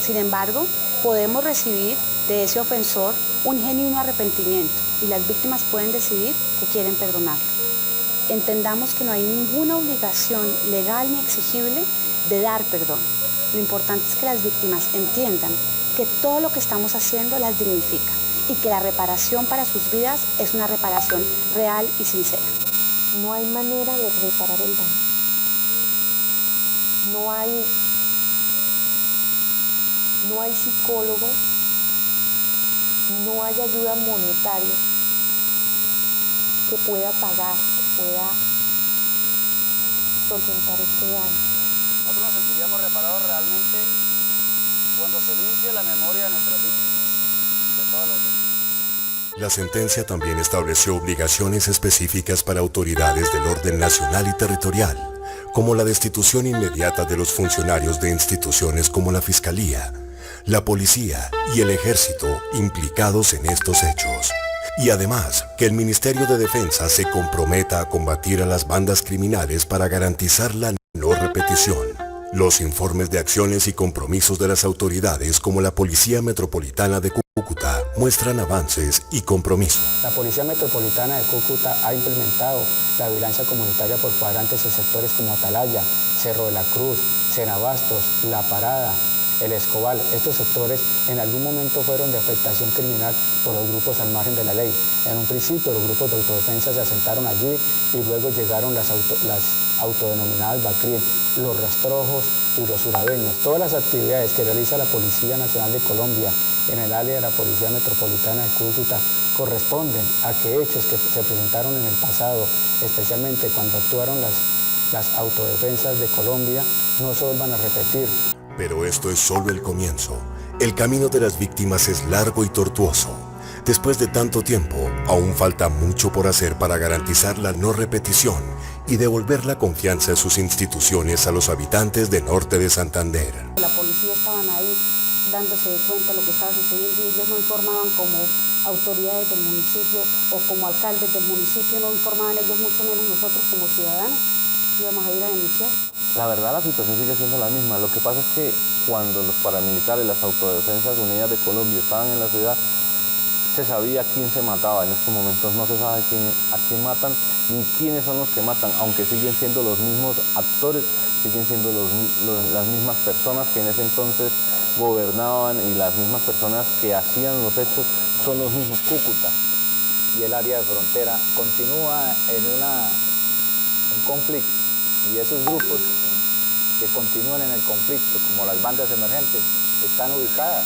Sin embargo, podemos recibir de ese ofensor un genuino arrepentimiento y las víctimas pueden decidir que quieren perdonarlo. Entendamos que no hay ninguna obligación legal ni exigible de dar perdón. Lo importante es que las víctimas entiendan que todo lo que estamos haciendo las dignifica y que la reparación para sus vidas es una reparación real y sincera. No hay manera de reparar el daño. No hay psicólogo, no hay ayuda monetaria que pueda pagar, que pueda solventar este daño. Nosotros nos sentiríamos reparados realmente cuando se limpie la memoria de nuestras víctimas, de todas las víctimas. La sentencia también estableció obligaciones específicas para autoridades del orden nacional y territorial, como la destitución inmediata de los funcionarios de instituciones como la Fiscalía, la Policía y el Ejército implicados en estos hechos. Y además, que el Ministerio de Defensa se comprometa a combatir a las bandas criminales para garantizar la no repetición. Los informes de acciones y compromisos de las autoridades como la Policía Metropolitana de Cúcuta muestran avances y compromiso. La Policía Metropolitana de Cúcuta ha implementado la vigilancia comunitaria por cuadrantes en sectores como Atalaya, Cerro de la Cruz, Cenabastos, La Parada, El Escobal. Estos sectores en algún momento fueron de afectación criminal por los grupos al margen de la ley. En un principio los grupos de autodefensa se asentaron allí y luego llegaron las autodenominadas BACRIM, los rastrojos y los urabeños. Todas las actividades que realiza la Policía Nacional de Colombia en el área de la Policía Metropolitana de Cúcuta corresponden a que hechos que se presentaron en el pasado, especialmente cuando actuaron las autodefensas de Colombia, no se vuelvan a repetir. Pero esto es solo el comienzo. El camino de las víctimas es largo y tortuoso. Después de tanto tiempo, aún falta mucho por hacer para garantizar la no repetición y devolver la confianza en sus instituciones a los habitantes del norte de Santander. La policía estaban ahí dándose cuenta de lo que estaba sucediendo y ellos no informaban como autoridades del municipio o como alcaldes del municipio, no informaban ellos, mucho menos nosotros como ciudadanos, íbamos a ir a denunciar. La verdad la situación sigue siendo la misma. Lo que pasa es que cuando los paramilitares, las Autodefensas Unidas de Colombia estaban en la ciudad, se sabía quién se mataba. En estos momentos no se sabe a quién matan ni quiénes son los que matan, aunque siguen siendo los mismos actores, siguen siendo las mismas personas que en ese entonces gobernaban y las mismas personas que hacían los hechos son los mismos. Cúcuta y el área de frontera continúa en un conflicto, y esos grupos que continúan en el conflicto, como las bandas emergentes, están ubicadas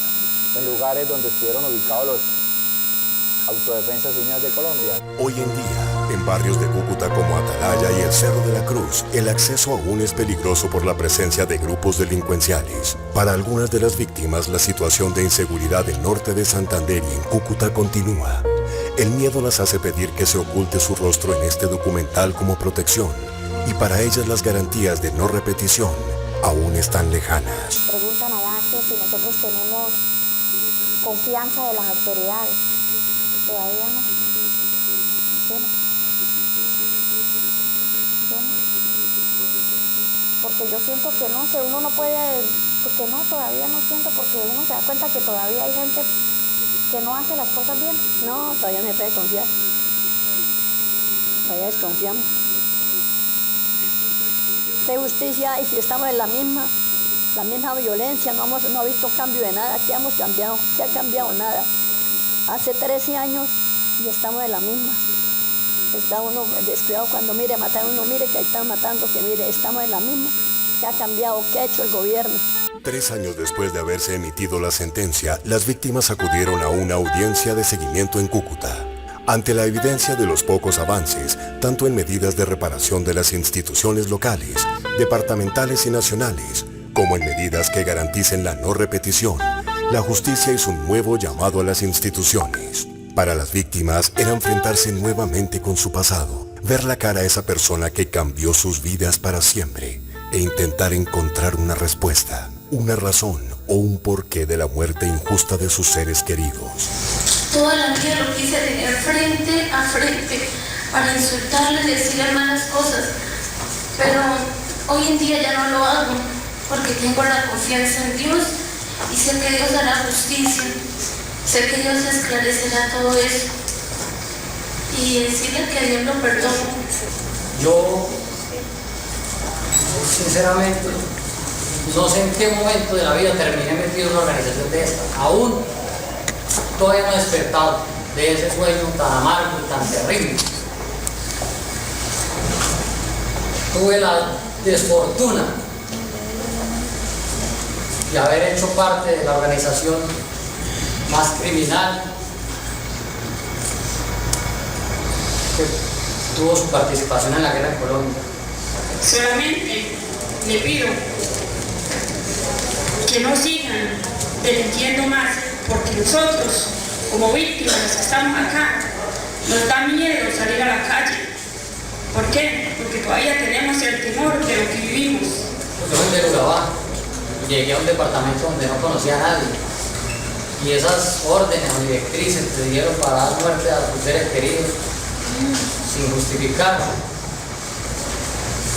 en lugares donde estuvieron ubicados los Autodefensas Unidas de Colombia. Hoy en día, en barrios de Cúcuta como Atalaya y el Cerro de la Cruz, el acceso aún es peligroso por la presencia de grupos delincuenciales. Para algunas de las víctimas, la situación de inseguridad del norte de Santander y en Cúcuta continúa. El miedo las hace pedir que se oculte su rostro en este documental como protección, y para ellas las garantías de no repetición aún están lejanas. Preguntan allá que si nosotros tenemos confianza de las autoridades. Todavía no. Yo no. Porque yo siento que no sé, uno no puede, porque no, todavía no siento, porque uno se da cuenta que todavía hay gente que no hace las cosas bien. No, todavía no se puede confiar. Todavía desconfiamos. De justicia, y si estamos en la misma violencia, no ha visto cambio de nada. ¿Qué hemos cambiado? ¿Qué ha cambiado? Nada. Hace 13 años y estamos en la misma. Está uno descuidado cuando mire matar uno, mire que ahí están matando, que mire, estamos en la misma. ¿Qué ha cambiado? ¿Qué ha hecho el gobierno? 3 años después de haberse emitido la sentencia, las víctimas acudieron a una audiencia de seguimiento en Cúcuta. Ante la evidencia de los pocos avances, tanto en medidas de reparación de las instituciones locales, departamentales y nacionales, como en medidas que garanticen la no repetición, la justicia hizo un nuevo llamado a las instituciones. Para las víctimas era enfrentarse nuevamente con su pasado, ver la cara a esa persona que cambió sus vidas para siempre e intentar encontrar una respuesta, una razón o un porqué de la muerte injusta de sus seres queridos. Toda la vida lo quise tener frente a frente para insultarle, decirle malas cosas, pero hoy en día ya no lo hago porque tengo la confianza en Dios y sé que Dios hará justicia, sé que Dios esclarecerá todo eso y decirle que Dios lo perdone. Yo, sinceramente, no sé en qué momento de la vida terminé metido en una organización de esta. Aún todavía no he despertado de ese sueño tan amargo y tan terrible. Tuve la desfortuna de haber hecho parte de la organización más criminal que tuvo su participación en la guerra en Colombia. Solamente le pido que no sigan delinquiendo más, porque nosotros, como víctimas que estamos acá, nos da miedo salir a la calle. ¿Por qué? Porque todavía tenemos el temor de lo que vivimos. Yo soy de Urabá, llegué a un departamento donde no conocía a nadie, y esas órdenes o directrices que dieron para dar muerte a sus seres queridos, sin justificar,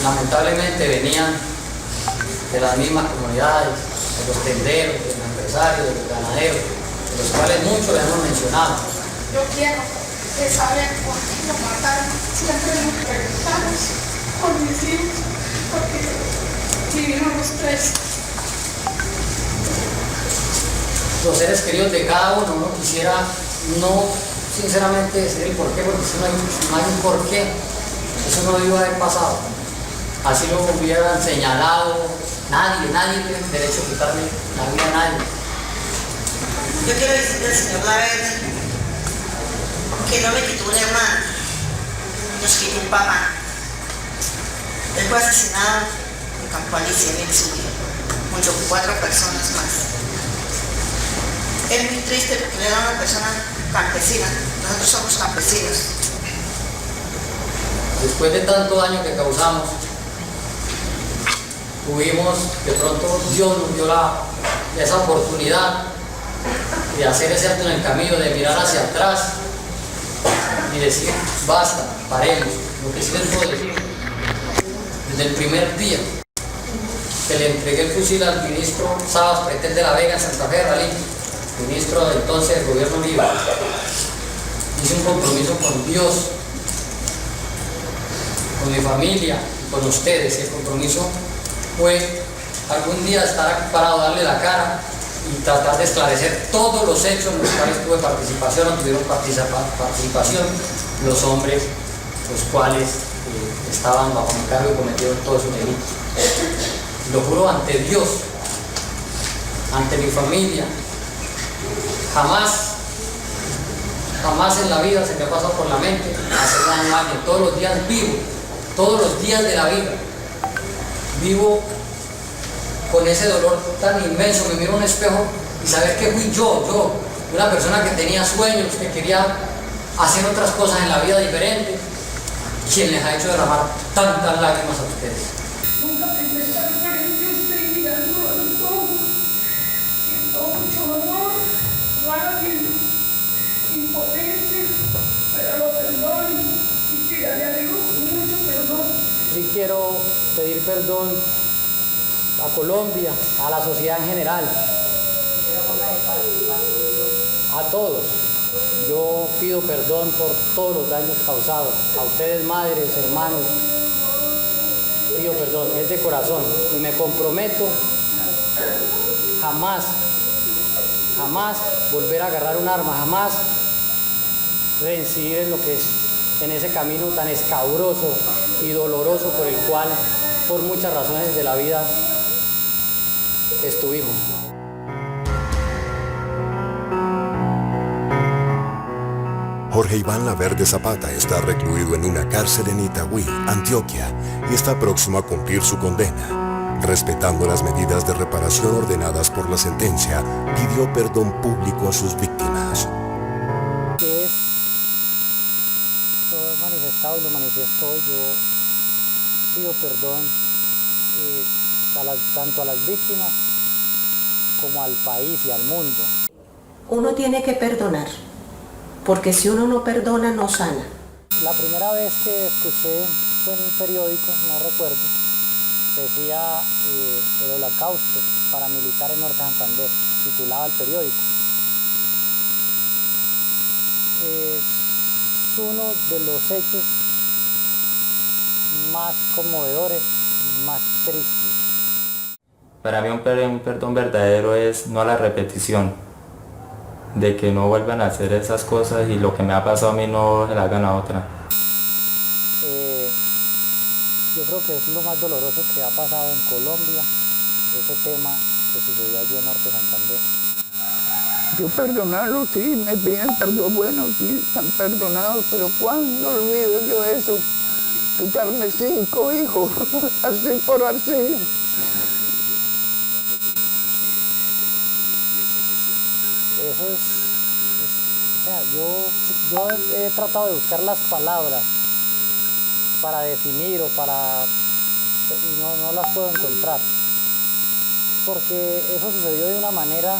lamentablemente venían de las mismas comunidades, de los tenderos, de los empresarios, de los ganaderos, de los cuales muchos les hemos mencionado. Yo quiero saber por qué lo mataron. Siempre nos preguntamos por mis hijos, porque vivimos los tres. Los seres queridos de cada uno, no quisiera, no sinceramente decir el porqué, porque si no hay un porqué, eso no iba a haber pasado. Así lo hubieran señalado, nadie tiene derecho a quitarle la vida a nadie. Yo quiero decirle al señor Laverde que no me quitó un hermano, nos quitó un papá. Él fue asesinado en Campo Alicia, en el Zulia, junto con 4 personas más. Es muy triste porque él era una persona campesina, nosotros somos campesinos. Después de tanto daño que causamos, tuvimos, de pronto Dios nos dio esa oportunidad de hacer ese acto en el camino, de mirar hacia atrás y decir, basta, paremos. Lo que sí les puedo decir, desde el primer día que le entregué el fusil al ministro Sabas Pretel de la Vega en Santa Fe de Ralí, ministro entonces del gobierno libre, hice un compromiso con Dios, con mi familia, con ustedes. El compromiso fue algún día estar aquí parado, darle la cara y tratar de esclarecer todos los hechos en los cuales tuve participación o tuvieron participación los hombres los cuales estaban bajo mi cargo y cometieron todos esos delitos. Lo juro ante Dios, ante mi familia, jamás en la vida se me ha pasado por la mente hacer daño a alguien. Todos los días vivo, todos los días de la vida, vivo con ese dolor tan inmenso. Me miro en un espejo y saber que fui yo, una persona que tenía sueños, que quería hacer otras cosas en la vida diferentes, quien les ha hecho derramar tantas lágrimas a ustedes. Nunca pensé estar frente a usted y mirándolo a los ojos. Siento mucho dolor, rabia, impotencia, pero lo perdono y que le alegro mucho perdón. Sí quiero pedir perdón a Colombia, a la sociedad en general, a todos. Yo pido perdón por todos los daños causados. A ustedes, madres, hermanos, pido perdón, es de corazón. Y me comprometo jamás volver a agarrar un arma, jamás reincidir en ese camino tan escabroso y doloroso por el cual, por muchas razones de la vida, estuvimos. Jorge Iván Laverde Zapata está recluido en una cárcel en Itagüí, Antioquia, y está próximo a cumplir su condena. Respetando las medidas de reparación ordenadas por la sentencia, pidió perdón público a sus víctimas. Lo he manifestado y lo manifiesto hoy. Yo pido perdón tanto a las víctimas como al país y al mundo. Uno tiene que perdonar, porque si uno no perdona, no sana. La primera vez que escuché fue en un periódico, no recuerdo, decía el holocausto paramilitar en Norte Santander, titulaba el periódico. Es uno de los hechos más conmovedores, más tristes. Para mí un perdón verdadero es no a la repetición, de que no vuelvan a hacer esas cosas y lo que me ha pasado a mí no se la hagan a otra. Yo creo que es lo más doloroso que ha pasado en Colombia, ese tema que sucedió allí en Norte Santander. Yo perdonarlo, sí, me piden perdón, bueno, sí, están perdonados, pero ¿cuándo olvido yo eso? Quitarme 5 hijos, así por así. Eso o sea, yo he tratado de buscar las palabras para definir y no las puedo encontrar, porque eso sucedió de una manera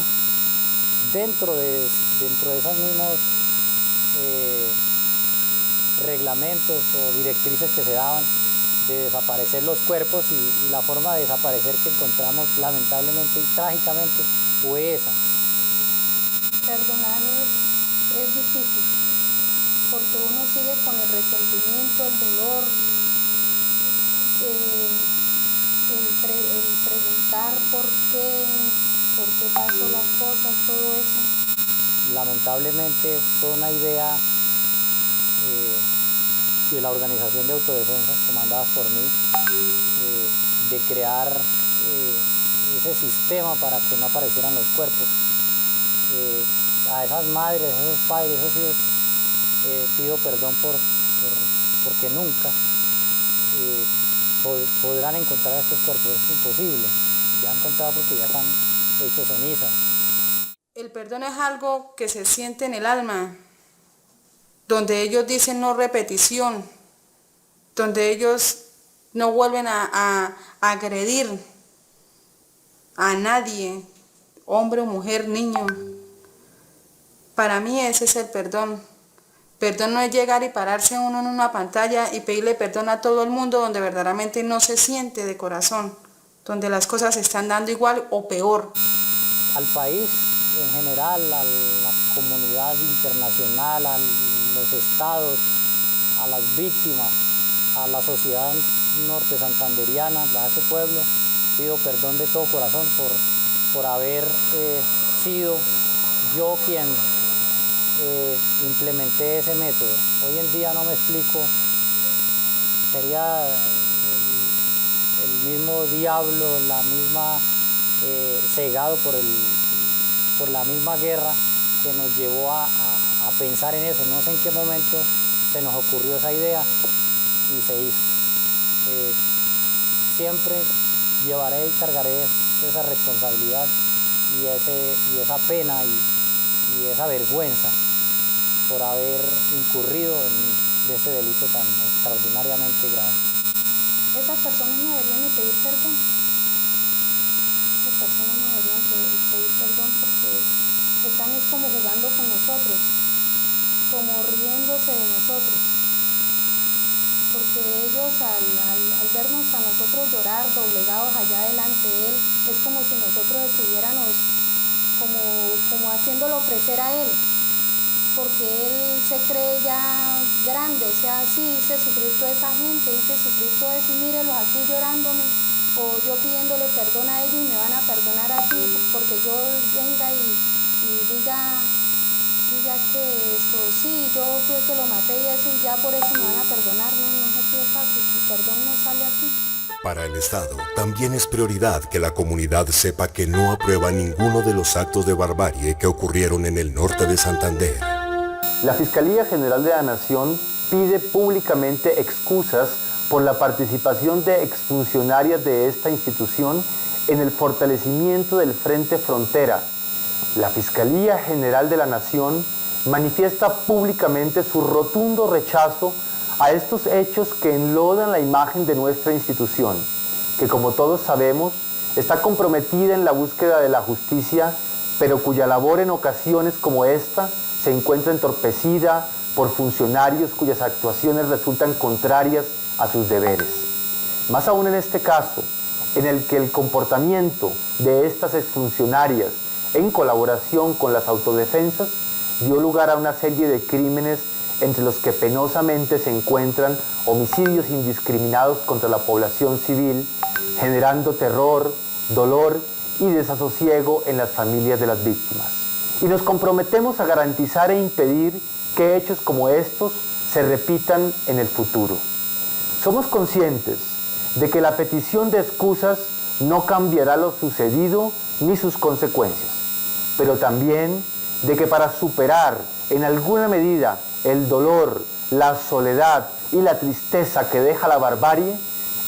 dentro de esos mismos reglamentos o directrices que se daban de desaparecer los cuerpos, y la forma de desaparecer que encontramos lamentablemente y trágicamente fue esa. Perdonar es difícil, porque uno sigue con el resentimiento, el dolor, el preguntar por qué pasó las cosas, todo eso. Lamentablemente fue una idea de la Organización de Autodefensa, comandadas por mí, de crear ese sistema para que no aparecieran los cuerpos. A esas madres, a esos padres, a esos hijos, pido perdón porque nunca podrán encontrar estos cuerpos. Es imposible ya encontrar, porque ya están hechos cenizas. El perdón es algo que se siente en el alma, donde ellos dicen no repetición. donde ellos no vuelven a agredir a nadie, hombre o mujer, niño. Para mí ese es el perdón. Perdón no es llegar y pararse uno en una pantalla y pedirle perdón a todo el mundo donde verdaderamente no se siente de corazón, donde las cosas se están dando igual o peor. Al país en general, a la comunidad internacional, a los estados, a las víctimas, a la sociedad norte santanderiana, a ese pueblo, pido perdón de todo corazón por haber sido yo quien implementé ese método. Hoy en día no me explico, sería el mismo diablo, la misma cegado por la misma guerra que nos llevó a pensar en eso. No sé en qué momento se nos ocurrió esa idea y se hizo. Siempre llevaré y cargaré esa responsabilidad y esa pena y esa vergüenza por haber incurrido en ese delito tan extraordinariamente grave. Esas personas no deberían de pedir perdón. Esas personas no deberían de pedir perdón porque están es como jugando con nosotros, como riéndose de nosotros. Porque ellos al vernos a nosotros llorar doblegados allá delante de él, es como si nosotros estuviéramos como haciéndolo crecer a él, porque él se cree ya grande, o sea, sí, hice sufrir toda esa gente, hice sufrir todo eso, y mírenlos aquí llorándome, o yo pidiéndole perdón a ellos y me van a perdonar así, porque yo venga y diga que esto, sí, yo fui el que lo maté y eso, y ya por eso me van a perdonar. No es así de fácil, el perdón no sale así. Para el Estado, también es prioridad que la comunidad sepa que no aprueba ninguno de los actos de barbarie que ocurrieron en el norte de Santander. La Fiscalía General de la Nación pide públicamente excusas por la participación de exfuncionarias de esta institución en el fortalecimiento del Frente Frontera. La Fiscalía General de la Nación manifiesta públicamente su rotundo rechazo a estos hechos que enlodan la imagen de nuestra institución, que como todos sabemos, está comprometida en la búsqueda de la justicia, pero cuya labor en ocasiones como esta se encuentra entorpecida por funcionarios cuyas actuaciones resultan contrarias a sus deberes. Más aún en este caso, en el que el comportamiento de estas exfuncionarias en colaboración con las autodefensas dio lugar a una serie de crímenes entre los que penosamente se encuentran homicidios indiscriminados contra la población civil, generando terror, dolor y desasosiego en las familias de las víctimas. Y nos comprometemos a garantizar e impedir que hechos como estos se repitan en el futuro. Somos conscientes de que la petición de excusas no cambiará lo sucedido ni sus consecuencias, pero también de que para superar en alguna medida el dolor, la soledad y la tristeza que deja la barbarie,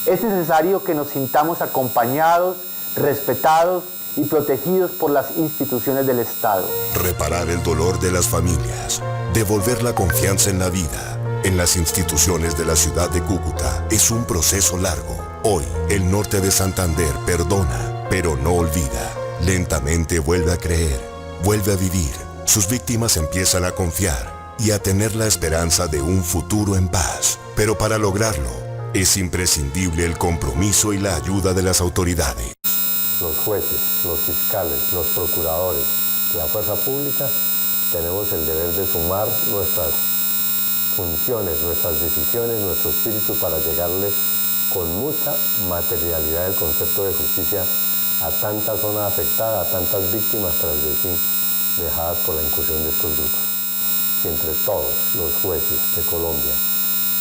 es necesario que nos sintamos acompañados, respetados y protegidos por las instituciones del Estado. Reparar el dolor de las familias, devolver la confianza en la vida, en las instituciones de la ciudad de Cúcuta, es un proceso largo. Hoy, el norte de Santander perdona, pero no olvida. Lentamente vuelve a creer, vuelve a vivir. Sus víctimas empiezan a confiar y a tener la esperanza de un futuro en paz. Pero para lograrlo, es imprescindible el compromiso y la ayuda de las autoridades. Los jueces, los fiscales, los procuradores, la fuerza pública, tenemos el deber de sumar nuestras funciones, nuestras decisiones, nuestro espíritu para llegarle con mucha materialidad el concepto de justicia a tanta zona afectada, a tantas víctimas tras de sí dejadas por la incursión de estos grupos. Si entre todos los jueces de Colombia,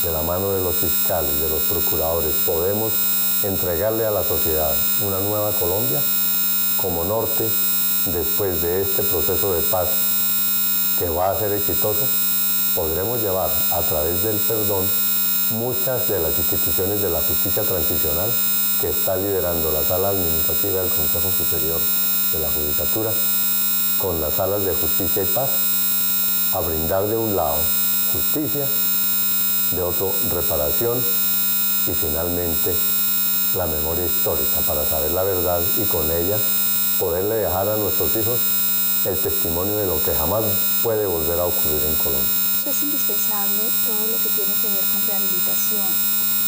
de la mano de los fiscales, de los procuradores, podemos entregarle a la sociedad una nueva Colombia como norte después de este proceso de paz que va a ser exitoso, podremos llevar a través del perdón muchas de las instituciones de la justicia transicional que está liderando la sala administrativa del Consejo Superior de la Judicatura con las salas de justicia y paz, a brindar de un lado justicia, de otro reparación y finalmente la memoria histórica para saber la verdad y con ella poderle dejar a nuestros hijos el testimonio de lo que jamás puede volver a ocurrir en Colombia. Eso es indispensable todo lo que tiene que ver con rehabilitación.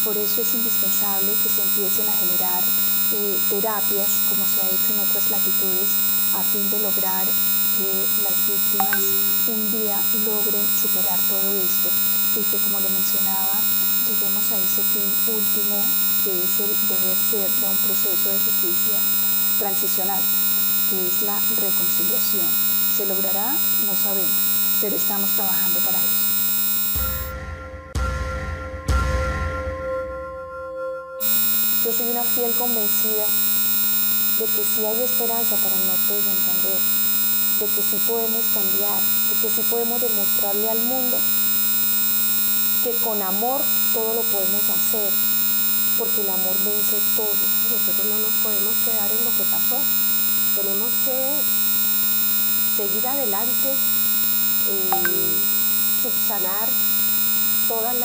Por eso es indispensable que se empiecen a generar terapias, como se ha hecho en otras latitudes, a fin de lograr que las víctimas un día logren superar todo esto y que, como le mencionaba, lleguemos a ese fin último que es el deber ser de un proceso de justicia transicional, que es la reconciliación. ¿Se logrará? No sabemos, pero estamos trabajando para eso. Yo soy una fiel convencida de que sí hay esperanza para el norte de Santander, de que sí podemos cambiar, de que sí podemos demostrarle al mundo que con amor todo lo podemos hacer, porque el amor vence todo. Nosotros no nos podemos quedar en lo que pasó, tenemos que seguir adelante, subsanar todas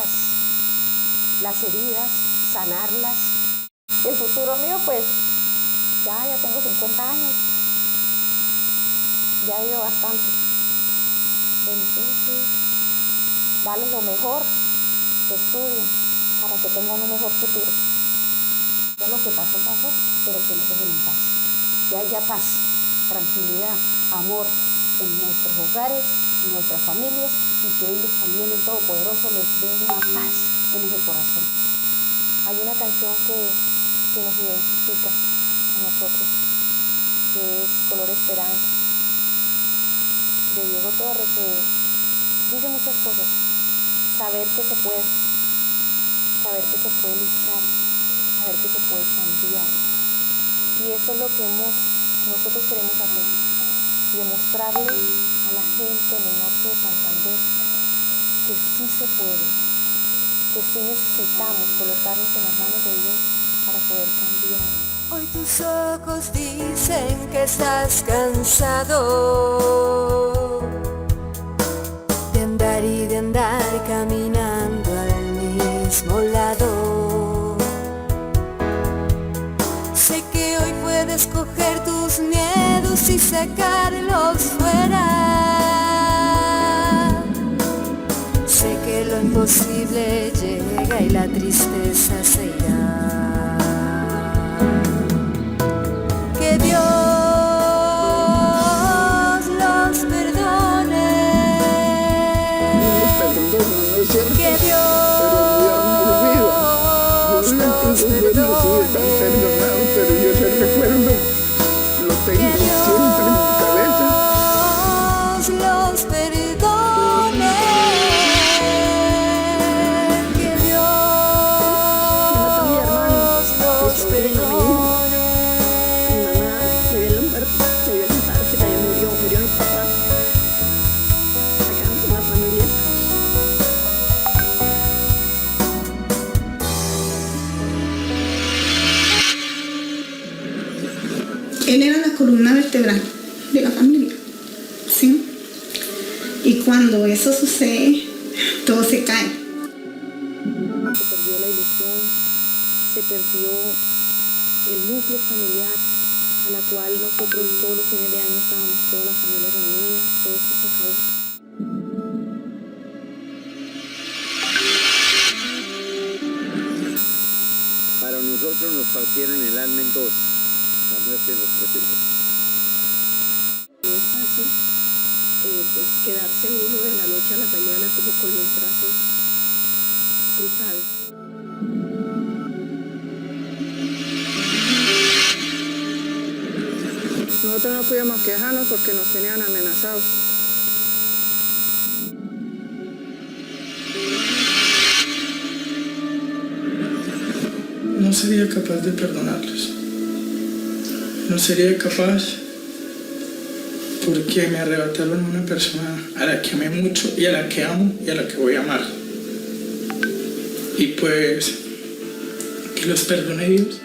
las heridas, sanarlas. El futuro mío, pues, ya tengo 50 años, ya he ido bastante. De mis hijos, sí, darles lo mejor, que estudien, para que tengan un mejor futuro. Ya lo que pasó, pasó, pero que nos dejen en paz. Que haya paz, tranquilidad, amor en nuestros hogares, en nuestras familias, y que ellos también, el Todopoderoso, les dé una paz en ese corazón. Hay una canción que nos identifica a nosotros, que es Color Esperanza, de Diego Torres, que dice muchas cosas. Saber que se puede luchar, saber que se puede cambiar. Y eso es lo que nosotros queremos hacer, demostrarle a la gente en el norte de Santander que sí se puede, que sí necesitamos colocarnos en las manos de Dios para poder cambiar. Hoy tus ojos dicen que estás cansado de andar y de andar caminando al mismo lado. Sé que hoy puedes coger tus miedos y sacarlos fuera. Sé que lo imposible llega y la tristeza se irá. Que Dios los perdone. Que Dios los perdone. Pero yo ese recuerdo lo tengo siempre en mi cabeza. Dios los perdone. Que Dios los perdone. Murió mi papá. Acá en la familia. Él era la columna vertebral de la familia, ¿sí? Y cuando eso sucede, todo se cae. Se perdió la ilusión, se perdió el núcleo familiar a la cual nosotros todos los fines de año estábamos toda la familia reunida, todo esto se acabó. Para nosotros nos partieron el alma en dos, la muerte de nuestros hijos. No es fácil pues quedarse uno de la noche a la mañana como con los brazos cruzados. Nosotros no podíamos quejarnos porque nos tenían amenazados. No sería capaz de perdonarlos. No sería capaz porque me arrebataron a una persona a la que amé mucho y a la que amo y a la que voy a amar. Y pues que los perdone Dios.